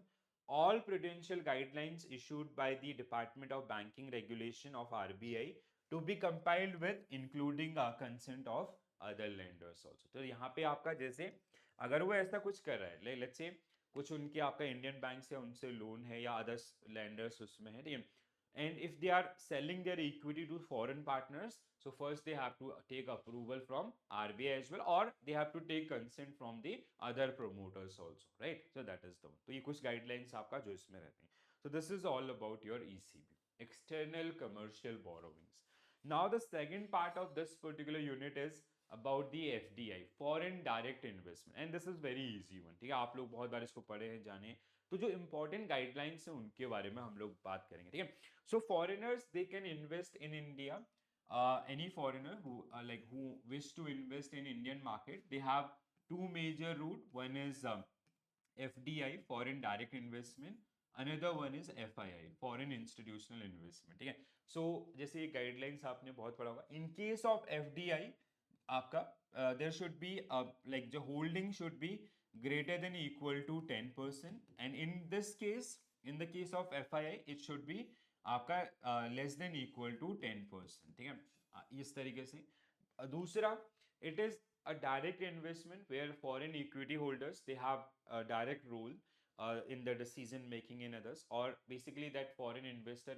all prudential guidelines issued by the Department of Banking Regulation of RBI to be compiled with, including consent of other lenders also। तो यहाँ पे आपका जैसे अगर वो ऐसा कुछ कर रहा है, लेट्स से कुछ उनके आपका इंडियन बैंक से उनसे लोन है या अदर्स लैंडर्स उसमें है, ठीक है। And if they are selling their equity to foreign partners, so first they have to take approval from RBI as well, or they have to take consent from the other promoters also, right? So that is the one. तो ये कुछ guidelines आपका जो इसमें रहते हैं। So this is all about your ECB, external commercial borrowings. Now the second part of this particular unit is about the FDI, foreign direct investment, and this is very easy one, ठीक है। आप लोग बहुत बार इसको पढ़े हैं, जाने, तो जो इंपॉर्टेंट गाइडलाइंस है उनके बारे में हम लोग बात करेंगे, ठीक है। So foreigners they can invest in India, any foreigner who who wish to invest in Indian market, they have two major route. One is FDI, foreign direct investment, another one is FII, foreign institutional investment, ठीक है। सो जैसे ये guidelines आपने बहुत पढ़ा होगा। In case of FDI आपका there should be like जो holding should be greater than equal to 10%, and in this case, in the case of FII it should be आपका less than equal to 10%, ठीक है। इस तरीके से दूसरा, it is a direct investment where foreign equity holders they have a direct role in the decision making in others, or basically that foreign investor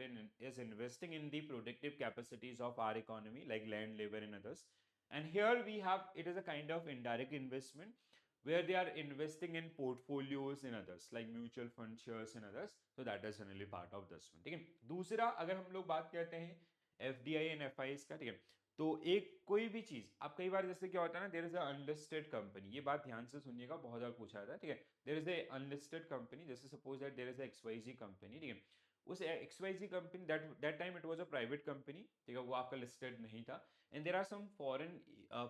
is investing in the productive capacities of our economy like land, labor and others. And here we have, it is a kind of indirect investment where they are investing in portfolios in others like mutual fund shares and others. So that is generally part of this one, ठीक है। दूसरा अगर हम लोग बात करते हैं FDI and FIs का, ठीक है, तो एक कोई भी चीज आप कई बार जैसे क्या होता है ना, there is a unlisted company, ये बात ध्यान से सुनिएगा, बहुत बार पूछा जाता है, ठीक है। There is a unlisted company, जैसे suppose that there is XYZ company, ठीक है। उस XYZ company that time it was a private company, ठीक है, वो आपका लिस्टेड नहीं था। And there are some foreign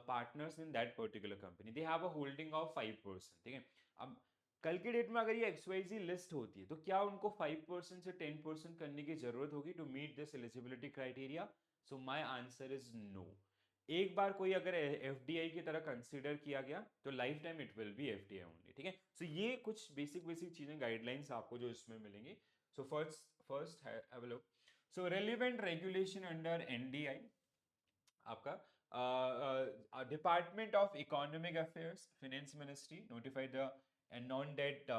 partners in that particular company. They have a holding of 5%, ठीक है। अब कल के डेट में अगर ये XYZ लिस्ट होती है तो क्या उनको 5% से 10% करने की जरूरत होगी to meet this eligibility criteria? So my answer is no. एक बार कोई अगर FDI की तरह कंसीडर किया गया तो life time it will be FDI only, ठीक है। सो ये कुछ बेसिक बेसिक चीजें गाइडलाइंस आपको जो इसमें मिलेंगी। So first have a look. So relevant regulation under NDI आपका department of economic affairs, finance ministry notified the non debt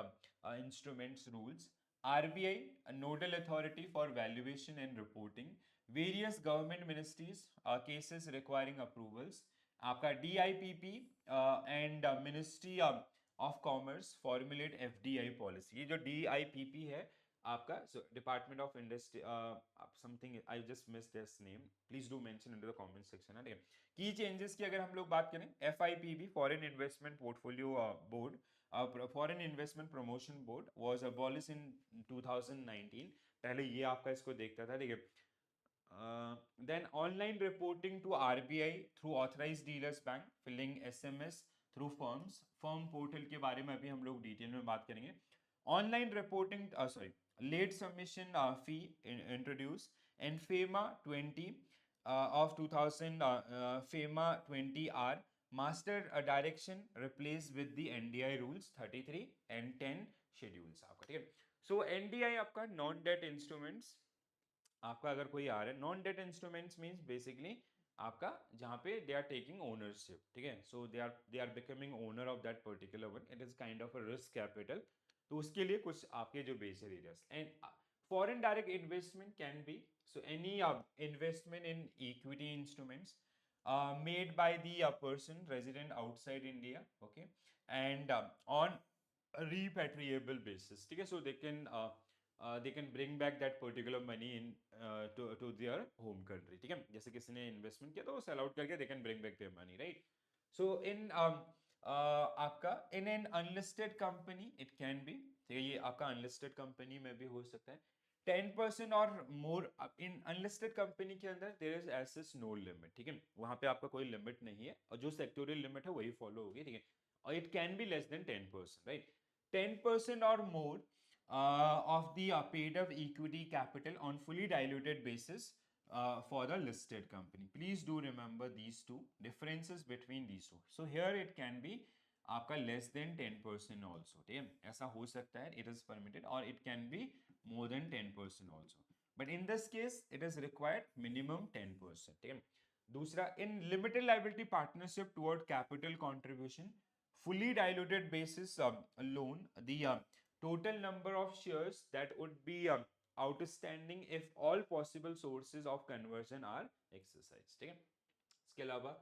instruments rules RBI, a nodal authority for valuation and reporting. Various government ministries, cases requiring approvals. आपका DIPP and Ministry of Commerce formulate FDI policy. ये जो DIPP है आपका, so Department of Industry, something I just missed this name. Please do mention into the comment section. है की changes की अगर हम लोग बात करें, FIPB Foreign Investment Portfolio Board, Foreign Investment Promotion Board was abolished in 2019. पहले ये आपका इसको देखता था, ठीक है. Then online reporting to RBI through authorized dealers bank, filling SMS through firms, firm portal के बारे में अभी हम लोग डिटेल में बात करेंगे. Online reporting, late submission fee introduced, and FEMA 20 of 2000, FEMA 20R master direction replaced with the NDI rules 33 and 10 schedules आपका, ठीक है. So NDI आपका non debt instruments, आपका अगर कोई आ रहा है, non debt instruments means basically आपका जहाँ पे दे आर टेकिंग ओनरशिप, ठीक है. So they are becoming owner of that particular one. It is kind of a risk capital. तो उसके लिए कुछ आपके जो basic areas. And foreign direct investment can be, so any investment in equity instruments made by the person resident outside India, okay, and on a repatriable basis, ठीक है. So they can bring back that particular money in to their home country, ठीक है. जैसे किसी ने investment किया तो वो सेल आउट करके they can bring back their money, right? So in आपका in an unlisted company it can be, ठीक है, ये आपका unlisted company में भी हो सकता है. 10% और more in unlisted company के अंदर there is as such no limit, ठीक है. वहां पे आपका कोई लिमिट नहीं है और जो सेक्टोरियल लिमिट है वही फॉलो होगी, ठीक है. और it can be less than 10%, right? 10% or more of the paid up equity capital on fully diluted basis for the listed company. Please do remember these two differences between these two. So here it can be आपका less than 10% also, ठीक है. ऐसा हो सकता है, it is permitted, or it can be more than 10% also. But in this case it is required minimum 10%, ठीक है. दूसरा, in limited liability partnership toward capital contribution, fully diluted basis loan, the total number of shares that would be outstanding if all possible sources of conversion are exercised, ठीक है. इसके अलावा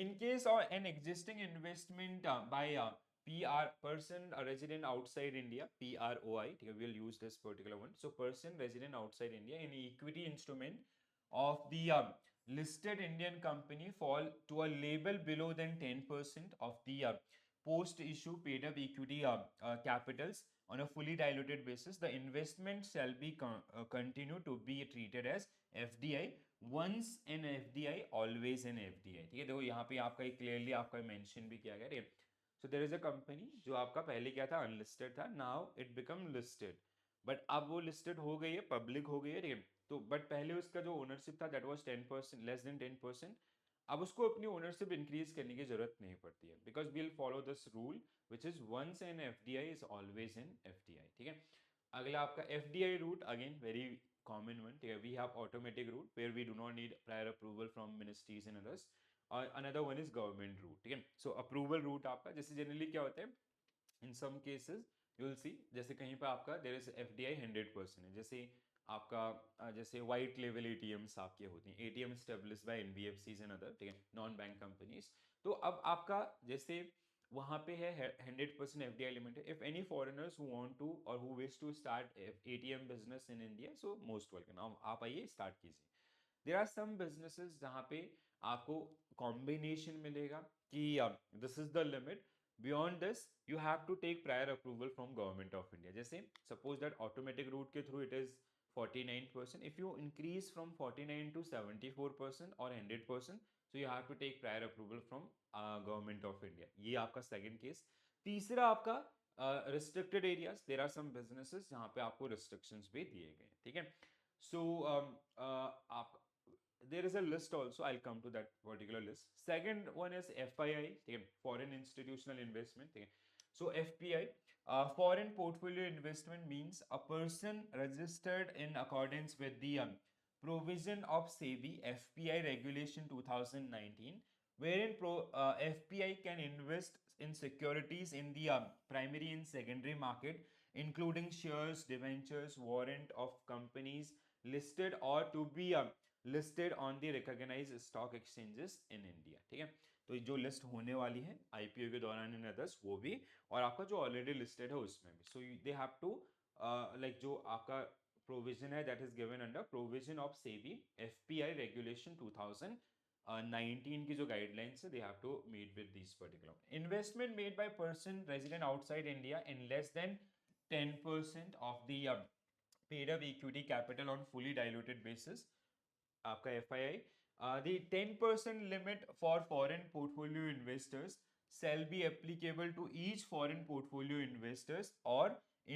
in case of an existing investment by PR, person resident outside India, PROI, ठीक है, we'll use this particular one. So person resident outside India in equity instrument of the listed Indian company fall to a level below than 10% of the post issue paid up equity capitals on a fully diluted basis, the investment shall be continue to be treated as FDI. Once an FDI, always an FDI, ठीक है. देखो यहाँ पे आपका clearly आपका mention भी किया गया है. So there is a company जो आपका पहले क्या था, अनलिस्टेड था, now it become listed. But अब वो लिस्टेड हो गई है, पब्लिक हो गई है, ठीक है. तो बट पहले उसका जो ओनरशिप था दैट वाज 10%, लेस देन 10%. अब उसको अपनी ओनरशिप इंक्रीज करने की जरूरत नहीं पड़ती है, because we will follow this rule which is once an FDI is always an FDI, ठीक है. अगला आपका FDI route, again very common one, ठीक है. We have automatic route where we do not need prior approval from ministries and others. और another one is government route, ठीक है. So approval route आपका जैसे जनरली क्या होता है, in some cases you will see, जैसे कहीं पर आपका there is FDI 100% है. जैसे आपका जैसे white label ATMs आपके होती हैं, ATM established by NBFCs and other, ठीक है, नॉन बैंक कंपनीज. तो अब आपका जैसे वहां पे है 100% FDI लिमिट है. If any foreigners who want to और who wish to start ATM business in India, so most welcome, आप आइए स्टार्ट कीजिए. देयर आर सम बिजनेसेस जहां पे आपको कॉम्बिनेशन मिलेगा कि this is the limit, beyond this you have to take prior approval from government of India. जैसे suppose that automatic route के through it is 49%. if you increase from 49 to 74% or 100%, so you have to take prior approval from government of India. ये आपका second case. तीसरा आपका restricted areas, there are some businesses जहां पे आपको restrictions भी दिए गए, ठीक है. सो आप there is a list also, I'll come to that particular list. Second one is FII, ठीक है, foreign institutional investment, ठीक है. So FPI, foreign portfolio investment means a person registered in accordance with the provision of SEBI FPI regulation 2019, wherein FPI can invest in securities in the primary and secondary market including shares, debentures, warrant of companies listed or to be listed on the recognized stock exchanges in India. ठीक है, तो जो list होने वाली है IPO के दौरान in others वो भी, और आपका जो ऑलरेडी लिस्टेड है उसमें भी. So they have to like जो आपका प्रोविजन है that is given under provision of SEBI FPI regulation 2019 की जो गाइडलाइंस है, they have to meet with this particular. Investment made by person resident outside India in less than 10% of the paid up equity capital on fully diluted basis, आपका FII. The 10% limit for foreign portfolio investors shall be applicable to each foreign portfolio investors or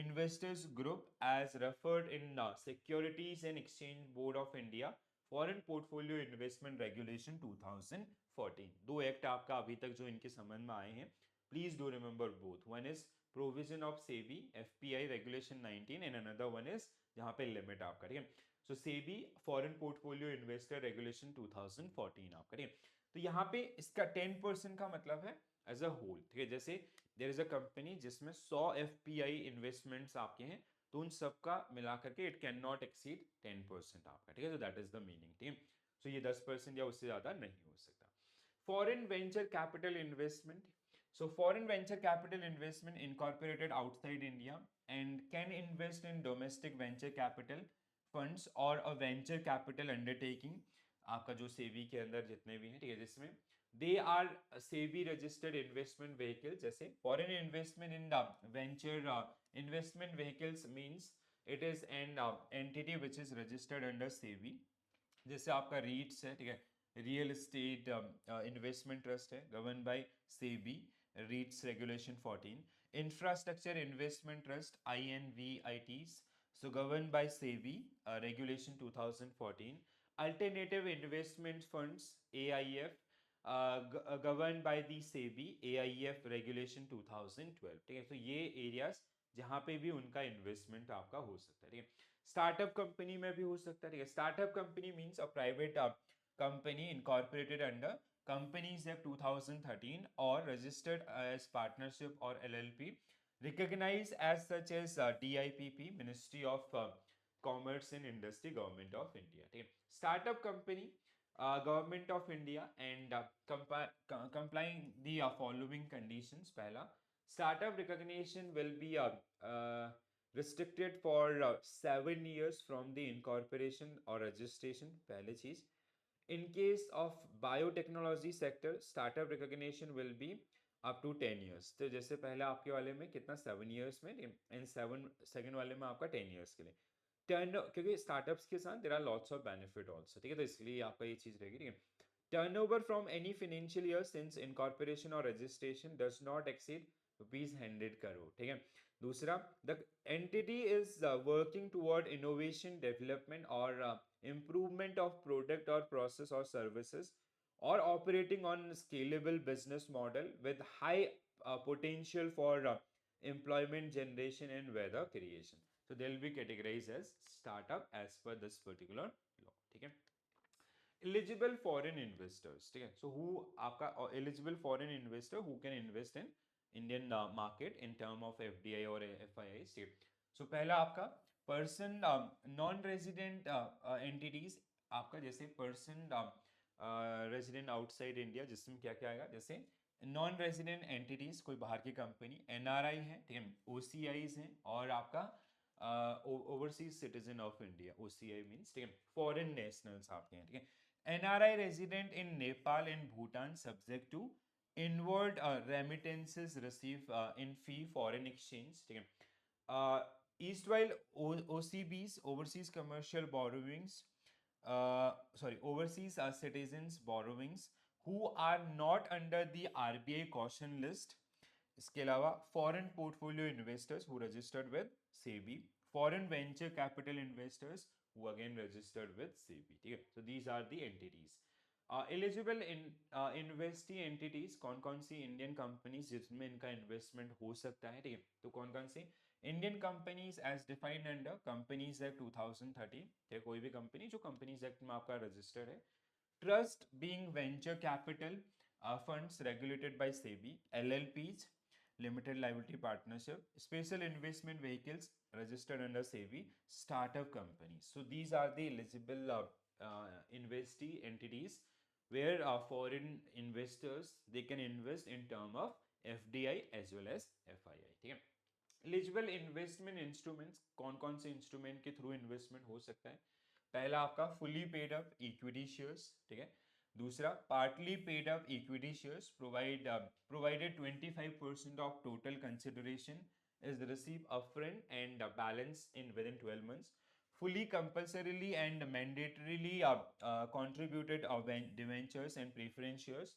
investors group as referred in Securities and Exchange Board of India Foreign Portfolio Investment Regulation 2014. दो act आपका अभी तक जो इनके संबंध में आए हैं, please do remember both. One is provision of SEBI FPI regulation 19 and another one is जहां पे लिमिट आपका. ठीक है, so SEBI foreign portfolio investor regulation 2014 आपका. ठीक है, तो यहाँ पे इसका 10% का मतलब है एज अ होल. ठीक है, जैसे देयर इज अ कंपनी जिसमें 100 एफपीआई इन्वेस्टमेंट्स आपके हैं, तो उन सबका मिला करके इट कैन नॉट एक्सीड 10% आपका. ठीक है, तो दैट इज द मीनिंग. ठीक है, सो ये 10% या उससे ज्यादा नहीं हो सकता. Foreign venture capital investment. So foreign venture capital investment incorporated outside India and can invest in domestic venture capital funds or a venture capital undertaking. आपका जो सेबी के अंदर जितने भी हैं, ठीक है, जिसमें they are SEBI registered investment vehicles. जैसे foreign investment in the venture investment vehicles means it is an entity which is registered under SEBI. जैसे आपका REITs है, ठीक है, रियल एस्टेट इन्वेस्टमेंट ट्रस्ट है, govern by SEBI, REITs regulation 14. Infrastructure investment trust INVITs, so governed by SEBI regulation 2014. Alternative investment funds AIF, governed by the SEBI AIF regulation 2012. ठीक है, तो ये एरियाज जहां पे भी उनका इन्वेस्टमेंट आपका हो सकता है. ठीक है, स्टार्टअप कंपनी में भी हो सकता है. ठीक है, startup company means a private company incorporated under Companies Act 2013 or registered as partnership or LLP, recognized as such as DIPP, Ministry of Commerce and Industry, Government of India. ठीक है, startup company, Government of India and complying the following conditions. पहला, startup recognition will be restricted for 7 years from the incorporation or registration. पहली चीज. In case of biotechnology sector, startup recognition will be up to 10 years. तो जैसे पहले आपके वाले में कितना 7 years में, एंड 7 सेकंड वाले में आपका 10 years के लिए. टर्न, क्योंकि स्टार्टअप्स के साथ there are lots of benefit also. ठीक है, तो इसलिए आपका ये चीज रहेगी. ठीक है, turnover from any financial year since incorporation और registration does not exceed ₹100 crore. ठीक है, दूसरा, the entity is working toward innovation development और improvement of product or process or services or operating on scalable business model with high potential for employment generation and wealth creation. So they will be categorized as startup as per this particular law. ठीक है, eligible foreign investors. ठीक है, so who आपका eligible foreign investor who can invest in Indian market in term of FDI or FII. So पहला आपका person non resident entities, आपका जैसे person resident outside India, जिसमें क्या क्या आएगा, जैसे नॉन रेजिडेंट एंटिटीज कोई बाहर की कंपनी, एनआरआई है, ठीक है, ओसीआईज हैं, और आपका overseas citizen of India, OCI means, ठीक है, फॉरेन नेशनल्स आपके हैं. ठीक है, NRI resident in Nepal and Bhutan subject to inward remittances receive in free foreign exchange. ठीक है, Eastwhile OCBs, overseas commercial borrowings, overseas citizens borrowings who are not under the RBI caution list. इसके अलावा foreign portfolio investors who registered with SEBI, foreign venture capital investors who again registered with SEBI. ठीक है, so these are the entities. Eligible investee entities, कौन कौन सी Indian companies जिसमें इनका investment हो सकता है. ठीक है, तो कौन कौन सी Indian companies as defined under companies act 2013. है कोई भी कंपनी जो कंपनीज एक्ट में आपका रजिस्टर्ड है. Trust being venture capital funds regulated by SEBI, LLPs, limited liability partnership, special investment vehicles registered under SEBI, startup companies. So these are the eligible investee entities where foreign investors they can invest in term of FDI as well as FII. ठीक है. Eligible investment instruments कौन कौन से instrument के through investment हो सकता है. पहला आपका fully paid up equity shares. ठीक है. दूसरा partly paid up equity shares provided 25% of total consideration is received upfront and balance in within 12 months. Fully compulsorily and mandatorily contributed debentures and preference shares.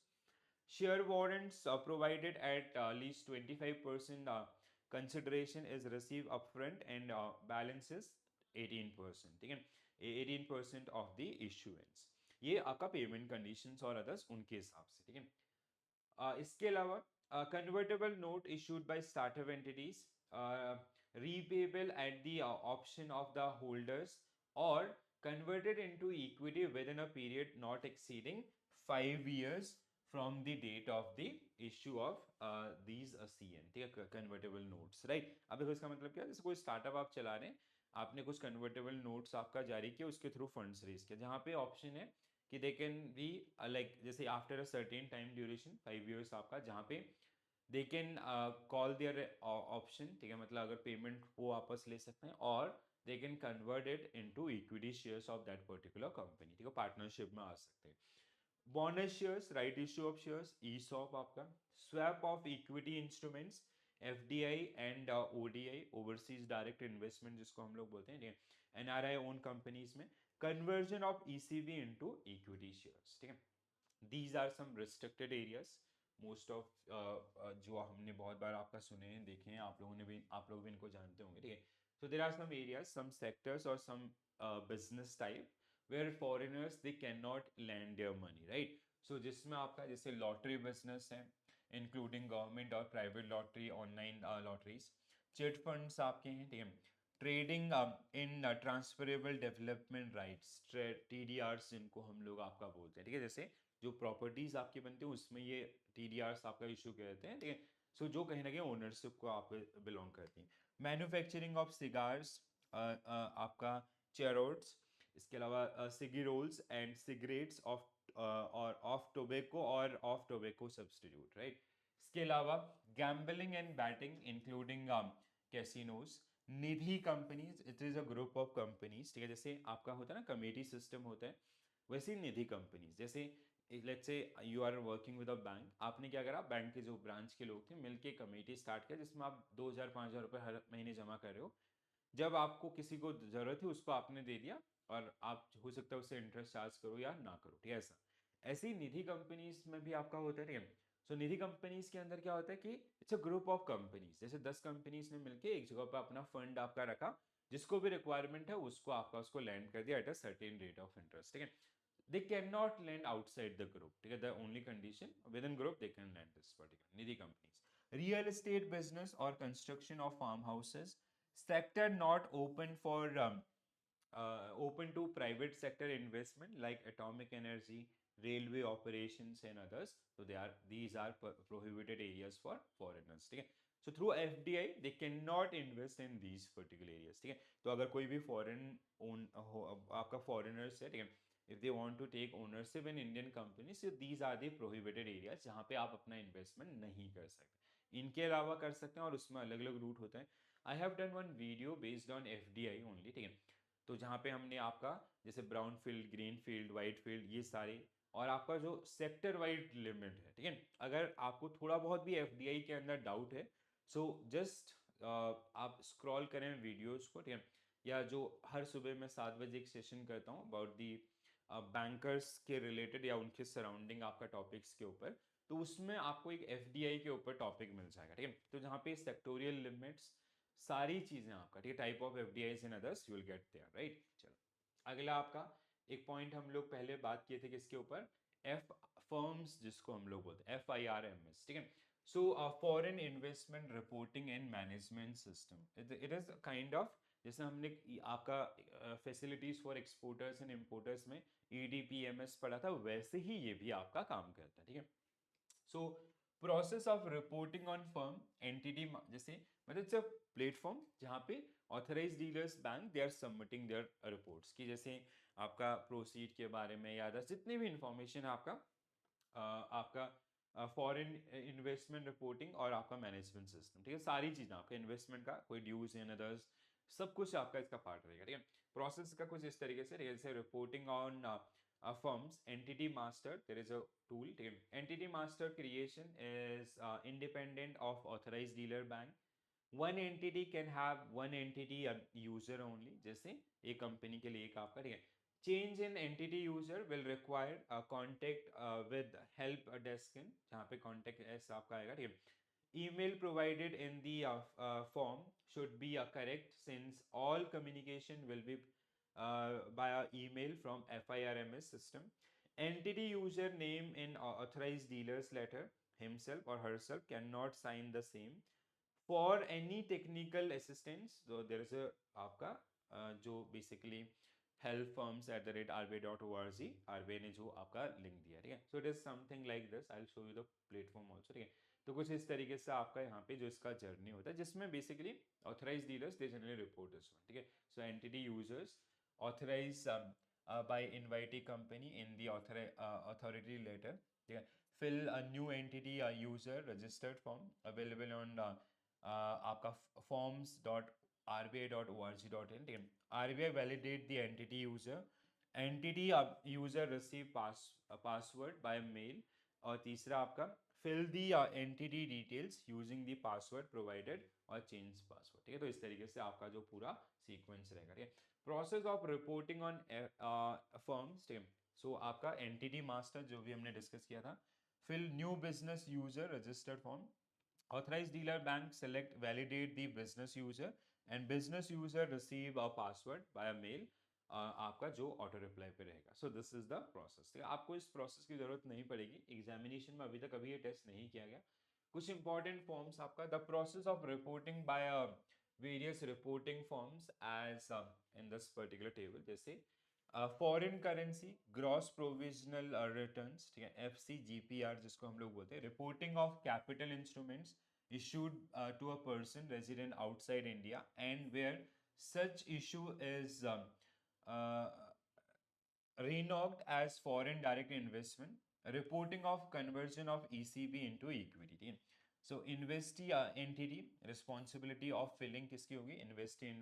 Share warrants provided at least 25% consideration is received upfront and balance is 18%. ठीक है. 18% of the issuance. ये आपका payment conditions और others उनके हिसाब से. ठीक है. इसके अलावा convertible note issued by startup entities, repayable at the option of the holders or converted into equity within a period not exceeding 5 years from the date of the issue of these CN. ठीक है. convertible notes, right? अब देखो इसका मतलब क्या है. जैसे कोई स्टार्टअप आप चला रहे हैं, आपने कुछ कन्वर्टेबल नोट्स आपका जारी किया, उसके थ्रू फंड्स रेज किया, जहाँ पे ऑप्शन है कि दे कैन बी लाइक जैसे after a certain time duration 5 years आपका, जहाँ पे they can call their option. ठीक है. मतलब अगर पेमेंट वो वापस ले सकते हैं और they can convert it into equity shares of that particular company. ठीक है. पार्टनरशिप में आ सकते हैं. Bonus shares, right issue of shares, ESOP आपका, swap of equity instruments, FDI and ODI, overseas direct investment जिसको हम लोग बोलते हैं, एनआरआई ओन कंपनीज में, conversion of ECB into equity shares. ठीक है. These are some restricted areas. Most of जो हमने बहुत बार आपका सुने हैं, देखे हैं, आप लोग भी इनको जानते होंगे. ठीक है. So there are some areas, some sectors और some business type where foreigners they cannot lend their money, right? So जिसमें आपका जैसे लॉटरी बिजनेस है, इंक्लूडिंग गवर्नमेंट और private lottery, online lotteries, chit funds आपके हैं. ठीक है. Trading in transferable development rights, TDRs जिनको हम लोग आपका बोलते हैं. ठीक है. जैसे जो प्रॉपर्टीज आपकी बनती है उसमें ये TDRs आपका इशू करते हैं. ठीक है. सो जो कहीं ना कहीं ओनरशिप को आप बिलोंग करती हैं. मैन्युफैक्चरिंग ऑफ सिगार्स आपका, चेरोट्स, इसके अलावा सिगी रोल्स एंड सिगरेट्स ऑफ और ऑफ टोबैको और ऑफ टोबैको सब्सटीट्यूट, राइट. इसके अलावा gambling and batting including casinos, Nidhi companies, it is a group of companies. ठीक है. जैसे आपका होता है ना कमेटी सिस्टम होता है, वैसे निधि कंपनीज. जैसे let's say you are working with a bank, आपने क्या करा, बैंक के जो ब्रांच के लोग थे मिलके कमेटी स्टार्ट किया जिसमें आप 2,000-5,000 रुपए हर महीने जमा कर रहे हो. जब आपको किसी को जरूरत थी उसको आपने दे दिया और आप हो सकता है उससे इंटरेस्ट चार्ज करो या ना करो. ठीक है. ऐसा ऐसे ही निधि कंपनीज में भी आपका होता है. ठीक है. सो निधि कंपनीज के अंदर क्या होता है कि it's a group of companies. जैसे 10 कंपनीज ने मिलकर एक जगह पर अपना फंड आपका रखा, जिसको भी रिक्वायरमेंट है उसको आपका उसको लैंड कर दिया at a certain rate of interest. ठीक है. They can not lend outside the group. ठीक है. The only condition within group they can lend this particular Nidhi companies. Real estate business और construction of farm houses, sector not open for open to private sector investment like atomic energy, railway operations and others. So these are prohibited areas for foreigners. ठीक है. So through FDI they cannot invest in these particular areas. ठीक है. तो अगर कोई भी foreign own आपका foreigners है, ठीक है, if they want to take ownership in Indian companies, so these are the prohibited areas जहाँ पे आप अपना investment नहीं कर सकते. इनके अलावा कर सकते हैं और उसमें अलग अलग रूट होता है. I have done one video based on FDI only. ठीक है. तो जहाँ पे हमने आपका जैसे brown field, green field, white field, ये सारे, और आपका जो सेक्टर वाइड लिमिट है. ठीक है. अगर आपको थोड़ा बहुत भी FDI के अंदर डाउट है, सो जस्ट आप स्क्रॉल करें वीडियोस को. ठीक है. या जो हर सुबह मैं 7 बजे एक सेशन करता हूँ अबाउट दी बैंकर्स के रिलेटेड या उनके सराउंडिंग आपका टॉपिक्स के ऊपर, तो उसमें आपको एक FDI के ऊपर टॉपिक मिल जाएगा. ठीक है. तो जहाँ पे सेक्टोरियल लिमिट्स, सारी चीजें आपका, ठीक है, type of FDIs in others you will get there, right. चलो अगला आपका एक पॉइंट हम लोग पहले बात किए थे किसके ऊपर, F फर्म्स जिसको हम लोग बोलते हैं FIRMS. ठीक है. So foreign investment reporting and management system, it is kind of जैसे हमने आपका facilities for exporters and importers में EDPMS पढ़ा था, वैसे ही ये भी आपका काम करता है. ठीक है. So process of reporting on firm entity, जैसे मतलब इट्स अ प्लेटफॉर्म जहाँ पे authorise dealers bank they are submitting their reports की, जैसे आपका प्रोसीड के बारे में या अदर जितनी भी इंफॉर्मेशन है आपका आपका फॉरेन इन्वेस्टमेंट रिपोर्टिंग और आपका मैनेजमेंट सिस्टम, ठीक है, सारी चीज़ें आपका इन्वेस्टमेंट का कोई ड्यूज एंड अदर्स सब कुछ आपका इसका पार्ट रहेगा, ठीक है। प्रोसेस का कुछ इस तरीके से, जैसे reporting on firms entity master, there is a tool, ठीक है। entity master creation is independent of authorized dealer bank. One entity can have one entity user only, जैसे एक कंपनी के लिए एक आपका, ठीक है। Change in entity user will require a contact with help desk in, जहाँ पे contact s आपका आएगा, ठीक है। Email provided in the form should be correct since all communication will be via email from FIRMS system. Entity user name in authorized dealer's letter himself or herself cannot sign the same. For any technical assistance, so there is a आपका जो basically helpfirms@rba.org, RBI ने जो आपका link दिया, ठीक है। So it is something like this. I'll show you the platform also, ठीक है। तो कुछ इस तरीके से आपका यहाँ पे जो इसका जर्नी होता है, जिसमें basically authorise dealers they generally report this one, ठीक है। So entity users authorized by invitee company in the authority letter, ठीक है। Fill a new entity user registered form available on आपका forms.rba.org.in, ठीक है। RBI validate the entity user, entity user receive password by mail, और तीसरा आपका fill the entity details using the password provided और change password, ठीक है। तो इस तरीके से आपका जो पूरा सीक्वेंस रहेगा, ठीक है। Process of reporting on firms, ठीक है। सो आपका एंटिटी मास्टर जो भी हमने डिस्कस किया था, fill new business user registered form, authorized dealer bank select validate the business user and business user receive a password via mail, आपका जो ऑटो रिप्लाई पे रहेगा। सो दिस इज द प्रोसेस, ठीक है। आपको इस प्रोसेस की जरूरत नहीं पड़ेगी, एग्जामिनेशन में अभी तक अभी ये टेस्ट नहीं किया गया। कुछ इंपॉर्टेंट फॉर्म्स आपका, the process of reporting by various reporting forms as in this particular table, जैसे foreign currency gross provisional returns, ठीक है, FCGPR जिसको हम लोग बोलते हैं, reporting of capital instruments issued to a person resident outside India and where such issue is uh, renowned as foreign direct investment, reporting of conversion of ECB into equity. So investee entity responsibility of filling किसकी होगी, investee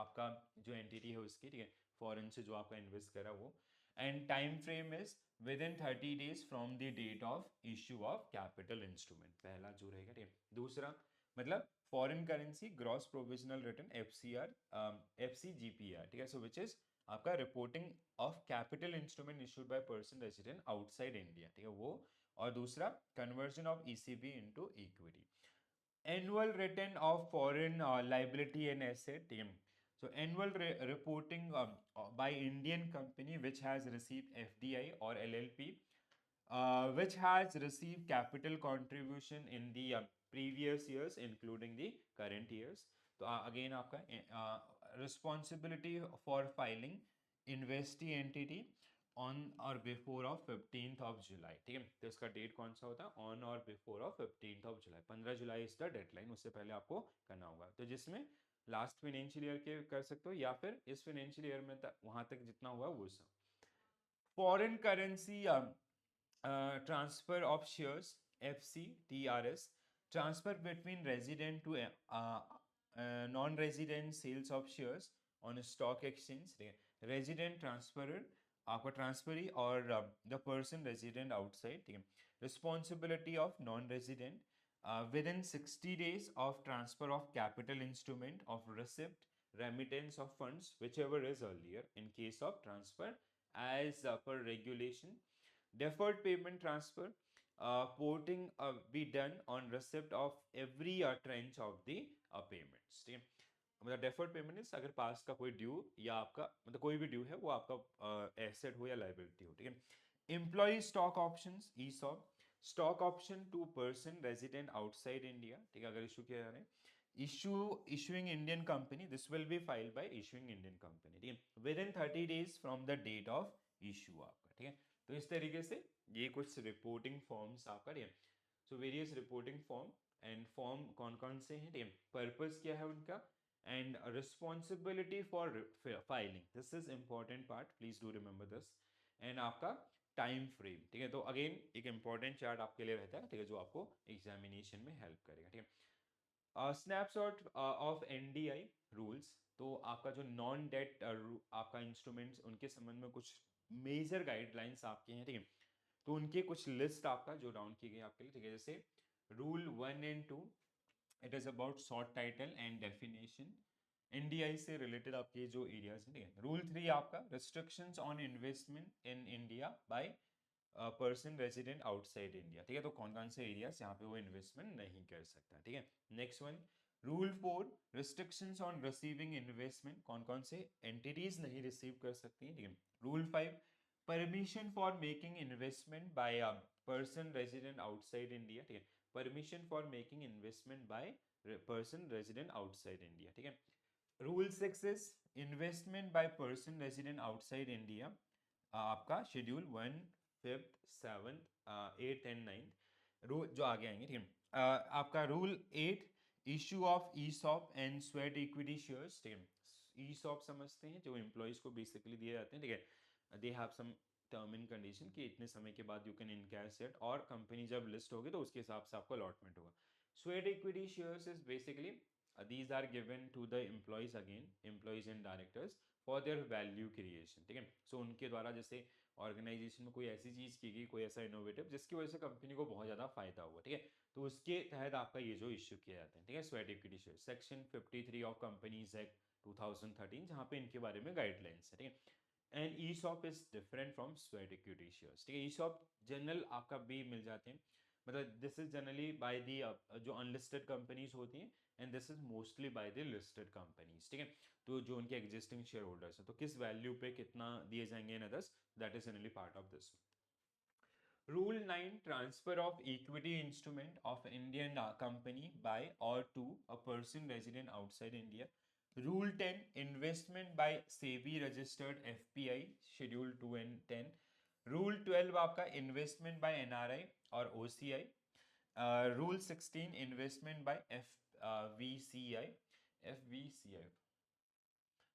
आपका जो entity है उसकी, ठीक है, foreign से जो आपका इन्वेस्ट करा वो, and time frame is within 30 days from the date of issue of capital instrument, पहला जो रहेगा, ठीक है। दूसरा मतलब foreign currency gross provisional return FCGPR, ठीक है। सो विच इज आपका reporting of capital instrument issued by person resident outside India, ठीक है वो, और दूसरा conversion of ECB into equity, annual return of foreign liability and asset, ठीक है। So annual reporting by Indian company which has received FDI or LLP, which has received capital contribution in the previous years including the current years. तो again आपका responsibility for filing investee entity on or before of 15th of July, ठीक है। तो इसका date कौन सा होता है, on or before of 15th of July, 15 July is the deadline, उससे पहले आपको करना होगा। तो जिसमें लास्ट फाइनेंशियल ईयर के कर सकते हो या फिर इस फाइनेंशियल ईयर में वहां तक जितना हुआ वो सब। Foreign currency transfer of shares FCTRS, transfer between resident to non resident sales of shares on stock exchange, resident transferor आपका ट्रांसफरी और द पर्सन रेजिडेंट आउटसाइड, ठीक है। Responsibility of non resident within 60 days of transfer of capital instrument of receipt remittance of funds whichever is earlier in case of transfer as per regulation, deferred payment transfer porting be done on receipt of every tranche of the payments, ठीक है। मतलब deferred payment is अगर पास का कोई due या आपका मतलब कोई भी ड्यू है वो आपका एसेट हो या लाइबिलिटी हो, ठीक है। Employ stock options ESOP, stock option to person resident outside India, ठीक है, अगर इशू किया जा रहा है। Issuing Indian company, this will be filed by issuing Indian company, ठीक है, within 30 days from the date of issue आपका, ठीक है। तो इस तरीके से ये कुछ रिपोर्टिंग फॉर्म्स आपका, ठीक है। So various reporting form and form कौन कौन से हैं, ठीक है, पर्पस क्या है उनका, and responsibility for filing, this is important part, please do remember this, and आपका टाइम फ्रेम, ठीक है। तो अगेन एक इंपॉर्टेंट चार्ट आपके लिए रहता है, ठीक है, जो आपको एग्जामिनेशन में हेल्प करेगा, ठीक है। स्नैपशॉट ऑफ एनडीआई रूल्स, तो आपका जो नॉन डेट आपका इंस्ट्रूमेंट्स, उनके संबंध में कुछ मेजर गाइडलाइंस आपके हैं, ठीक है। तो उनके कुछ लिस्ट आपका जो डाउन की गई आपके लिए, ठीक है, जैसे rule 1 and 2, it is about short title and definition, NDI से रिलेटेड आपके जो एरियाज हैं, ठीक है। रूल 3 आपका restrictions on investment in India by person resident outside India, ठीक है, तो कौन कौन से एरियाज यहाँ पे वो इन्वेस्टमेंट नहीं कर सकता, ठीक है। Next one, rule 4 restrictions on receiving investment, कौन कौन से एंटिटीज नहीं रिसीव कर सकती हैं, ठीक है। Rule 5 permission for making investment by a person resident outside India, ठीक है, permission for making investment by person resident outside India, ठीक है। Rule 6 is investment by person resident outside India, आपका शेड्यूल 1, 5th, 7th, 8th एंड 9th rule जो आगे आएंगे, ठीक है। आपका rule 8 issue of ESOP and sweat equity shares, ठीक है। ईसॉप समझते हैं, जो एम्प्लॉइज को बेसिकली दिए जाते हैं, ठीक है, they have some term and condition कि इतने समय के बाद यू कैन इनकैश इट, और कंपनी जब लिस्ट होगी तो उसके हिसाब से आपको अलॉटमेंट होगा। Sweat equity shares is basically these are given to the employees, again employees and directors for their value creation, ठीक है। सो उनके द्वारा जैसे ऑर्गेनाइजेशन में कोई ऐसी चीज की गई, कोई ऐसा इनोवेटिव जिसकी वजह से कंपनी को बहुत ज्यादा फायदा हुआ, ठीक है, तो उसके तहत आपका ये जो इश्यू किया जाता है, ठीक है, sweat equity share, section 53 of companies act 2013, जहाँ पे इनके बारे में गाइडलाइंस है, ठीक है। And ESOP is different from sweat equity shares, ठीक है। ESOP जनरल आपका भी मिल जाते हैं, मतलब this is generally by the जो अनलिस्टेड कंपनीज होती हैं, and this is mostly by the listed companies, ठीक है। तो जो उनके एग्जिस्टिंग शेयर होल्डर्स हैं, तो किस वैल्यू पे कितना दिए जाएंगे in others, that is generally part of this. Rule 9 transfer of equity instrument of Indian company by or to a person resident outside India. Rule 10 investment by SEBI registered FPI schedule 2 and 10. Rule 12 आपका investment by NRI और OCI. Rule 16 investment by FVCI. FVCI.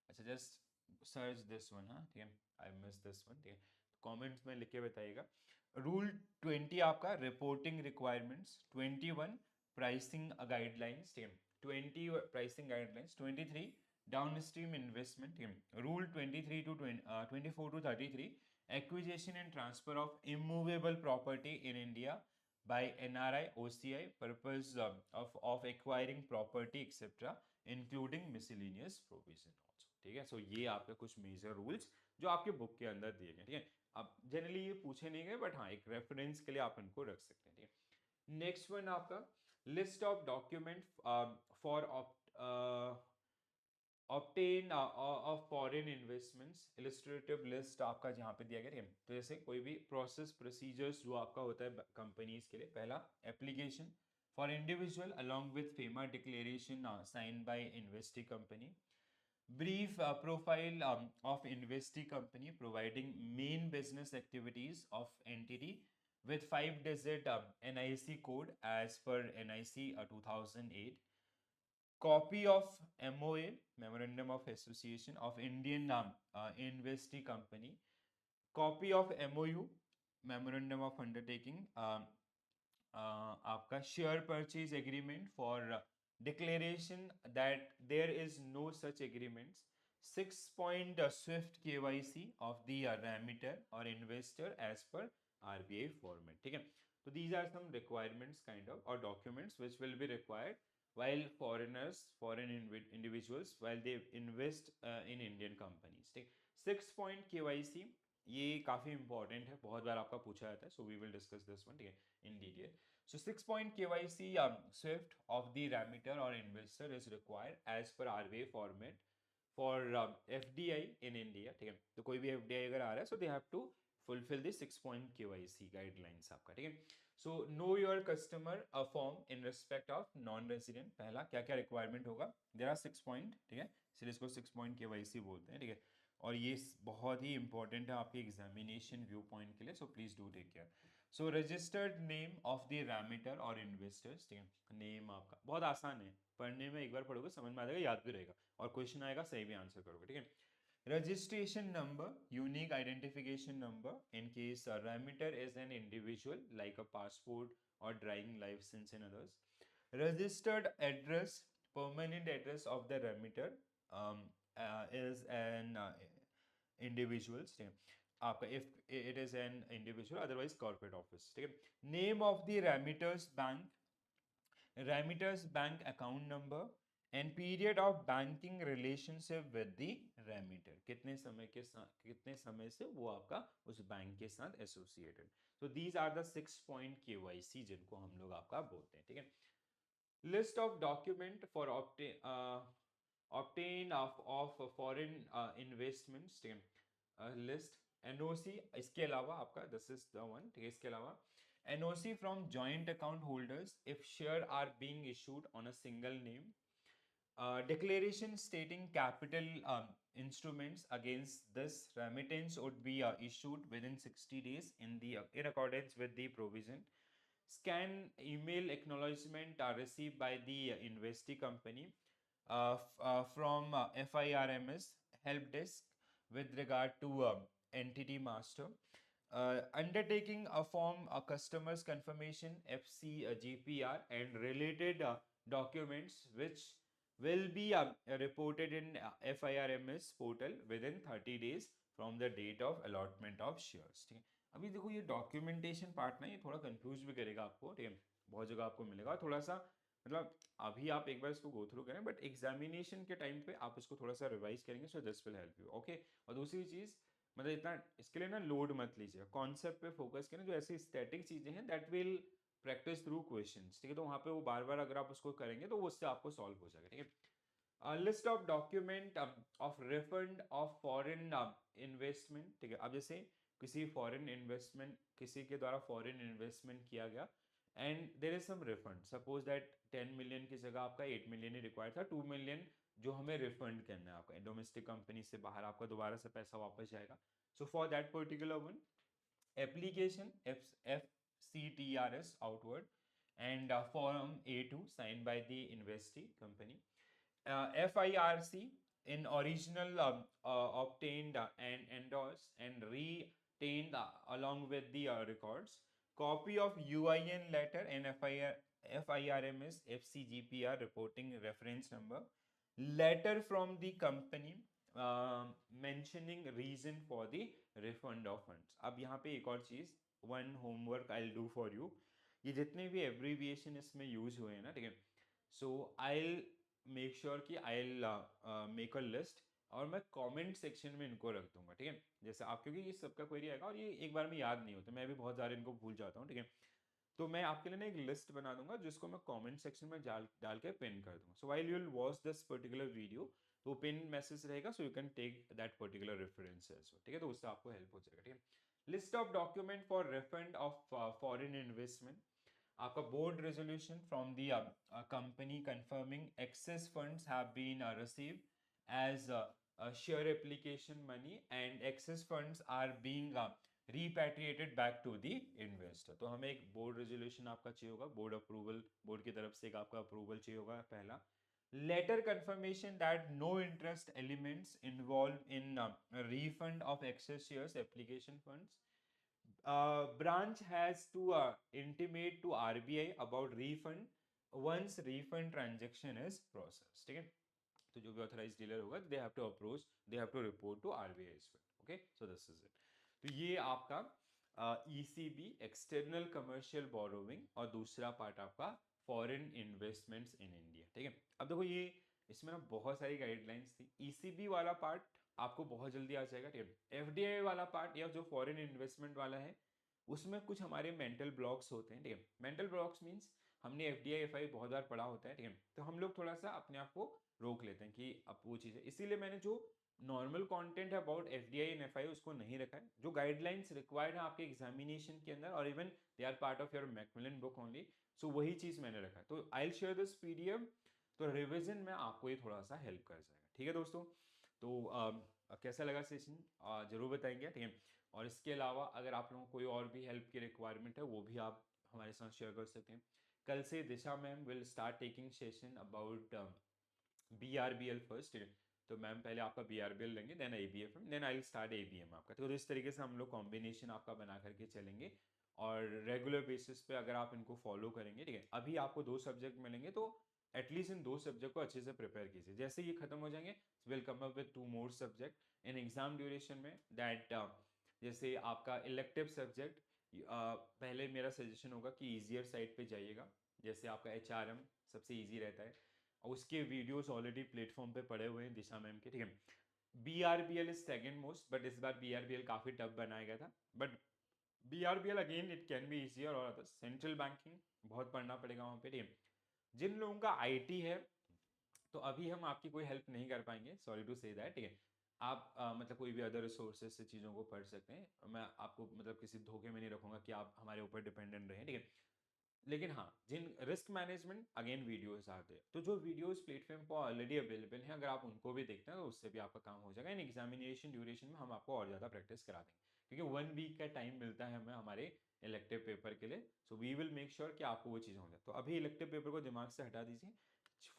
अच्छा, just search this one, हाँ ठीक है, I miss this one, ठीक है, comments में लिख के बताइएगा। रूल 20 आपका रिपोर्टिंग रिक्वायरमेंट्स, 21 प्राइसिंग गाइडलाइंस, ठीक है, 20 प्राइसिंग गाइडलाइंस, 23 डाउनस्ट्रीम इन्वेस्टमेंट, ठीक है। Rule 23 to 24 to 33 acquisition and transfer of immovable property in India by NRI OCI purpose of acquiring property etc including miscellaneous provision also, ठीक है। सो ये आपके कुछ major rules जो आपके बुक के अंदर दिए गए, ठीक है। अब जनरली ये पूछे नहीं गए, बट हाँ एक रेफरेंस के लिए आप इनको रख सकते हैं, ठीक है। नेक्स्ट वन आपका list of document for obtain of foreign investments, illustrative list आपका जहाँ पे दिया गया, ठीक है। तो जैसे कोई भी प्रोसेस प्रोसीजर्स जो आपका होता है कंपनीज के लिए, पहला application for individual along with FEMA declaration sign by investee company, brief profile of investee company providing main business activities of entity with 5-digit NIC code as per NIC 2008, copy of MOA Memorandum of Association of Indian investee company, copy of MOU Memorandum of Undertaking, आपका share purchase agreement for declaration that there is no such agreements. 6 point swift KYC of the remitter or investor as per RBI format, ठीक है। तो these are some requirements kind of or documents which will be required while foreign individuals while they invest in Indian companies, ठीक। 6 point KYC ये काफी important है, बहुत बार आपका पूछा जाता है, so we will discuss this one, ठीक है, in detail. So 6 point KYC SWIFT of the remitter or investor is required as per RBI format for FDI in India, ठीक है। तो कोई भी FDI अगर आ रहा है, so they have to fulfill the 6 point KYC guidelines आपका, ठीक है। So know your customer a form in respect of non-resident, पहला क्या क्या requirement होगा, there are 6 point, ठीक है, इसलिए इसको 6 point KYC बोलते हैं, ठीक है। और ये बहुत ही इंपॉर्टेंट है आपके एग्जामिनेशन व्यू पॉइंट के लिए, so please do take care. So registered name of the remitter और इन्वेस्टर्स, ठीक है, नेम आपका बहुत आसान है, पढ़ने में एक बार पढ़ोगे समझ में आ जाएगा, याद भी रहेगा, और क्वेश्चन आएगा सही भी आंसर करोगे, ठीक है। Registration number, unique identification number in case a remitter is an individual like a passport or driving license and others. Registered address, permanent address of the remitter is an individuals, ठीक है, आपका if it is an individual otherwise corporate office, ठीक है। Name of the remitter's bank account number and period of banking relationship with the remitter, कितने समय से वो आपका उस बैंक के साथ associated. so these are the 6 point KYC जिनको हम लोग आपका बोलते हैं, ठीक है। list of document for obtain of foreign investments, ठीक है, list NOC, इसके अलावा आपका this is the one, ठीक है, इसके अलावा NOC from joint account holders if share are being issued on a single name, declaration stating capital instruments against this remittance would be issued within 60 days in accordance with the provision. Scan email acknowledgement are received by the investee company from FIRMS help desk with regard to entity master. Undertaking a form a customer's confirmation FC GPR and related documents which will be reported in FIRMS portal within 30 days from the date of allotment of shares, ठीक है। अभी देखो ये documentation part ना ये थोड़ा confuse भी करेगा आपको, ठीक है, बहुत जगह आपको मिलेगा, थोड़ा सा मतलब अभी आप एक बार इसको गो थ्रू करें बट एग्जामिनेशन के टाइम पे आप इसको थोड़ा सा रिवाइज करेंगे, so this will help you, okay. और दूसरी चीज मतलब इतना इसके लिए ना लोड मत लीजिए, कॉन्सेप्ट पे फोकस करें, जो ऐसी स्टैटिक चीजें हैं that will practice through questions, ठीक है, तो वहाँ पे वो बार बार अगर आप उसको करेंगे तो वो उससे आपको सॉल्व हो जाएगा, ठीक है। List of document of refund of foreign investment, ठीक है, अब जैसे किसी फॉरेन इन्वेस्टमेंट किसी के द्वारा फॉरेन इन्वेस्टमेंट किया गया and there is some refund, suppose that 10 million की जगह आपका 8 मिलियन ही रिक्वायर्ड था, 2 मिलियन जो हमें रिफंड करना है आपका डोमेस्टिक कंपनी से बाहर, आपका दोबारा से पैसा वापस जाएगा। So for that particular one application FCTRS outward and form A2 signed by the investee company, FIRC in original obtained and endorsed and retained along with the records, copy of UIN letter and FIRMS FCGPR reporting reference number, letter from the company mentioning reason for the refund of funds। अब यहाँ पे एक और चीज, one homework I do for you, ये जितने भी abbreviation इसमें यूज हुए हैं ना, ठीक है, सो आई मेक श्योर कि आई मेक अ लिस्ट और मैं कमेंट सेक्शन में इनको रख दूंगा, ठीक है, जैसे आप, क्योंकि ये सबका क्वेरी आएगा और ये एक बार में याद नहीं होता, मैं भी बहुत सारे इनको भूल जाता हूँ, ठीक है, तो मैं आपके लिए ना एक लिस्ट बना दूंगा जिसको मैं कमेंट सेक्शन में डाल के पिन कर दूंगा। So while you will watch this particular video वो पिन मैसेज रहेगा, so you can take that particular reference as well, ठीक है, तो उससे आपको हेल्प हो जाएगा, ठीक है। List of document for refund of foreign investment, आपका board resolution from the company confirming excess funds have been received as share application money and excess funds are being repatriated back to the investor। तो हमें एक board resolution आपका चाहिए होगा, board approval, board की तरफ से एक आपका अप्रूवल चाहिए होगा पहला। Letter confirmation that no interest elements involved in refund of excess shares application funds, branch has to intimate to RBI about refund once refund transaction is processed, ठीक है, तो जो भी ऑथराइज्ड डीलर होगा they have to approach, they have to report to RBI as well, okay, so this is it. तो ये आपका ECB external commercial borrowing और दूसरा पार्ट आपका फॉरेन इन्वेस्टमेंट्स इन इंडिया, ठीक है। अब देखो ये इसमें ना बहुत सारी गाइडलाइंस थी, ECB वाला पार्ट आपको बहुत जल्दी आ जाएगा, ठीक है। FDI वाला पार्ट या जो फॉरेन इन्वेस्टमेंट वाला है उसमें कुछ हमारे मेंटल ब्लॉक्स होते हैं, ठीक है, मेंटल ब्लॉक्स मीन्स हमने FDI FI बहुत बार पढ़ा होता है, ठीक है, तो हम लोग थोड़ा सा अपने आप को रोक लेते हैं कि अब वो चीज़ है, इसीलिए मैंने जो नॉर्मल कंटेंट है अबाउट FDI एंड FI उसको नहीं रखा है, जो गाइडलाइंस रिक्वायर्ड है आपके एग्जामिनेशन के अंदर और even they are part of your Macmillan book only, so वही चीज़ मैंने रखा है, तो I will share this PDF, तो रिविजन में आपको ये थोड़ा सा हेल्प कर जाएगा, ठीक है दोस्तों। तो कैसा लगा सेशन जरूर बताएंगे, ठीक है। और इसके अलावा अगर आप लोगों को कोई और भी हेल्प की रिक्वायरमेंट है वो भी आप हमारे साथ शेयर कर सकते हैं। कल से Disha ma'am will start taking session about BRBL first, ठीक है। तो मैम पहले आपका BRBL लेंगे, then ABFM, then I start ABM आपका। तो इस तरीके से हम लोग कॉम्बिनेशन आपका बना करके चलेंगे और रेगुलर बेसिस पे अगर आप इनको फॉलो करेंगे, ठीक है। अभी आपको 2 सब्जेक्ट मिलेंगे तो एटलीस्ट इन 2 सब्जेक्ट को अच्छे से प्रिपेयर कीजिए। जैसे ये खत्म हो जाएंगे will come up with 2 more subject in exam duration में दैट जैसे आपका इलेक्टिव सब्जेक्ट पहले मेरा सजेशन होगा कि ईजियर साइड पे जाइएगा। जैसे आपका HRM सबसे ईजी रहता है और उसके वीडियोस ऑलरेडी प्लेटफॉर्म पे पड़े हुए हैं दिशा मैम के, ठीक है। BRBL is second most, but इस बार BRBL काफ़ी टफ बनाया गया था, but BRBL again it can be easier. और सेंट्रल बैंकिंग बहुत पढ़ना पड़ेगा वहाँ पे, ठीक है। जिन लोगों का IT है तो अभी हम आपकी कोई हेल्प नहीं कर पाएंगे, सॉरी टू से दैट, ठीक है। आप मतलब कोई भी अदर रिसोर्सेज से चीज़ों को पढ़ सकते हैं। मैं आपको मतलब किसी धोखे में नहीं रखूंगा कि आप हमारे ऊपर डिपेंडेंट रहें, ठीक है। लेकिन हाँ, जिन रिस्क मैनेजमेंट अगेन वीडियोस आते हैं, तो जो वीडियोस प्लेटफॉर्म पर ऑलरेडी अवेलेबल हैं अगर आप उनको भी देखते हैं तो उससे भी आपका काम हो जाएगा। इन एग्जामिनेशन ड्यूरेशन में हम आपको और ज़्यादा प्रैक्टिस करा देंगे क्योंकि 1 वीक का टाइम मिलता है हमें हमारे इलेक्टिव पेपर के लिए। So we will make sure कि आपको वो चीज़ हो जाए। तो अभी इलेक्टिव पेपर को दिमाग से हटा दीजिए।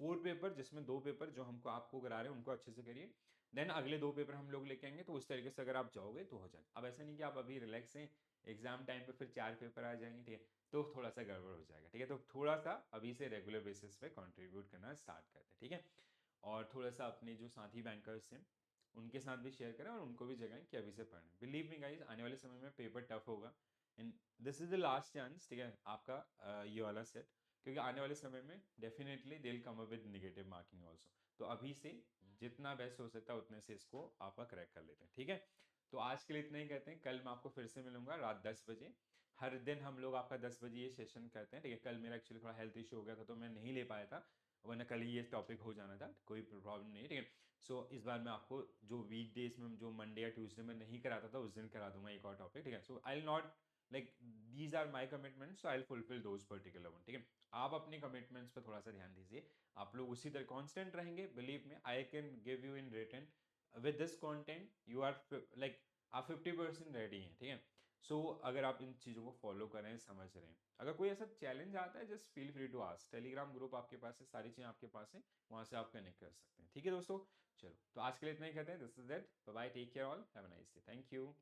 4 पेपर जिसमें 2 पेपर जो हमको आपको करा रहे हैं उनको अच्छे से करिए, देन अगले 2 पेपर हम लोग लेके आएंगे। तो उस तरीके से अगर आप जाओगे तो हो जाएगा। अब ऐसा नहीं कि आप अभी रिलैक्स हैं, एग्जाम टाइम पे फिर 4 पेपर आ जाएंगे, ठीक है, तो थोड़ा सा गड़बड़ हो जाएगा, ठीक है। तो थोड़ा सा अभी से रेगुलर बेसिस पे कंट्रीब्यूट करना स्टार्ट करते हैं, ठीक है। और थोड़ा सा अपने जो साथी बैंकर्स हैं उनके साथ भी शेयर करें और उनको भी जगाएं कि अभी से पढ़ें। बिलीव मी गाइस, आने वाले समय में पेपर टफ होगा and this is the last chance, ठीक है, आपका ये वाला सेट, क्योंकि आने वाले समय में definitely they will come up with negative marking also. तो अभी से जितना बेस्ट हो सकता है उतने से इसको आपका क्रैक कर लेते हैं, ठीक है। तो आज के लिए इतना ही कहते हैं। कल मैं आपको फिर से मिलूंगा रात 10 बजे। हर दिन हम लोग आपका 10 बजे ये सेशन करते हैं, ठीक है। कल मेरा एक्चुअली थोड़ा हेल्थ इशू हो गया था तो मैं नहीं ले पाया था, वरना कल ही ये टॉपिक हो जाना था, कोई प्रॉब्लम नहीं, ठीक है। सो इस बार मैं आपको जो वीक डेज में जो मंडे या ट्यूसडे में नहीं कराता था उस दिन करा दूंगा एक और टॉपिक, ठीक है। So I will not like these are my commitments, so I will fulfil those particular one, ठीक है। आप अपने कमिटमेंट्स पर थोड़ा सा ध्यान दीजिए। आप लोग उसी तरह कॉन्स्टेंट रहेंगे, believe me I can give you in return with this content you are like आप 50% रेडी हैं, ठीक है। सो अगर आप इन चीज़ों को फॉलो कर रहे हैं, समझ रहे हैं, अगर कोई ऐसा चैलेंज आता है just feel free to ask. Telegram group आपके पास है, सारी चीज़ें आपके पास है, वहाँ से आप कनेक्ट कर सकते हैं, ठीक है दोस्तों। चलो तो आज के लिए इतना ही कहते हैं। This is that, bye bye, take care all, have a nice day, thank you.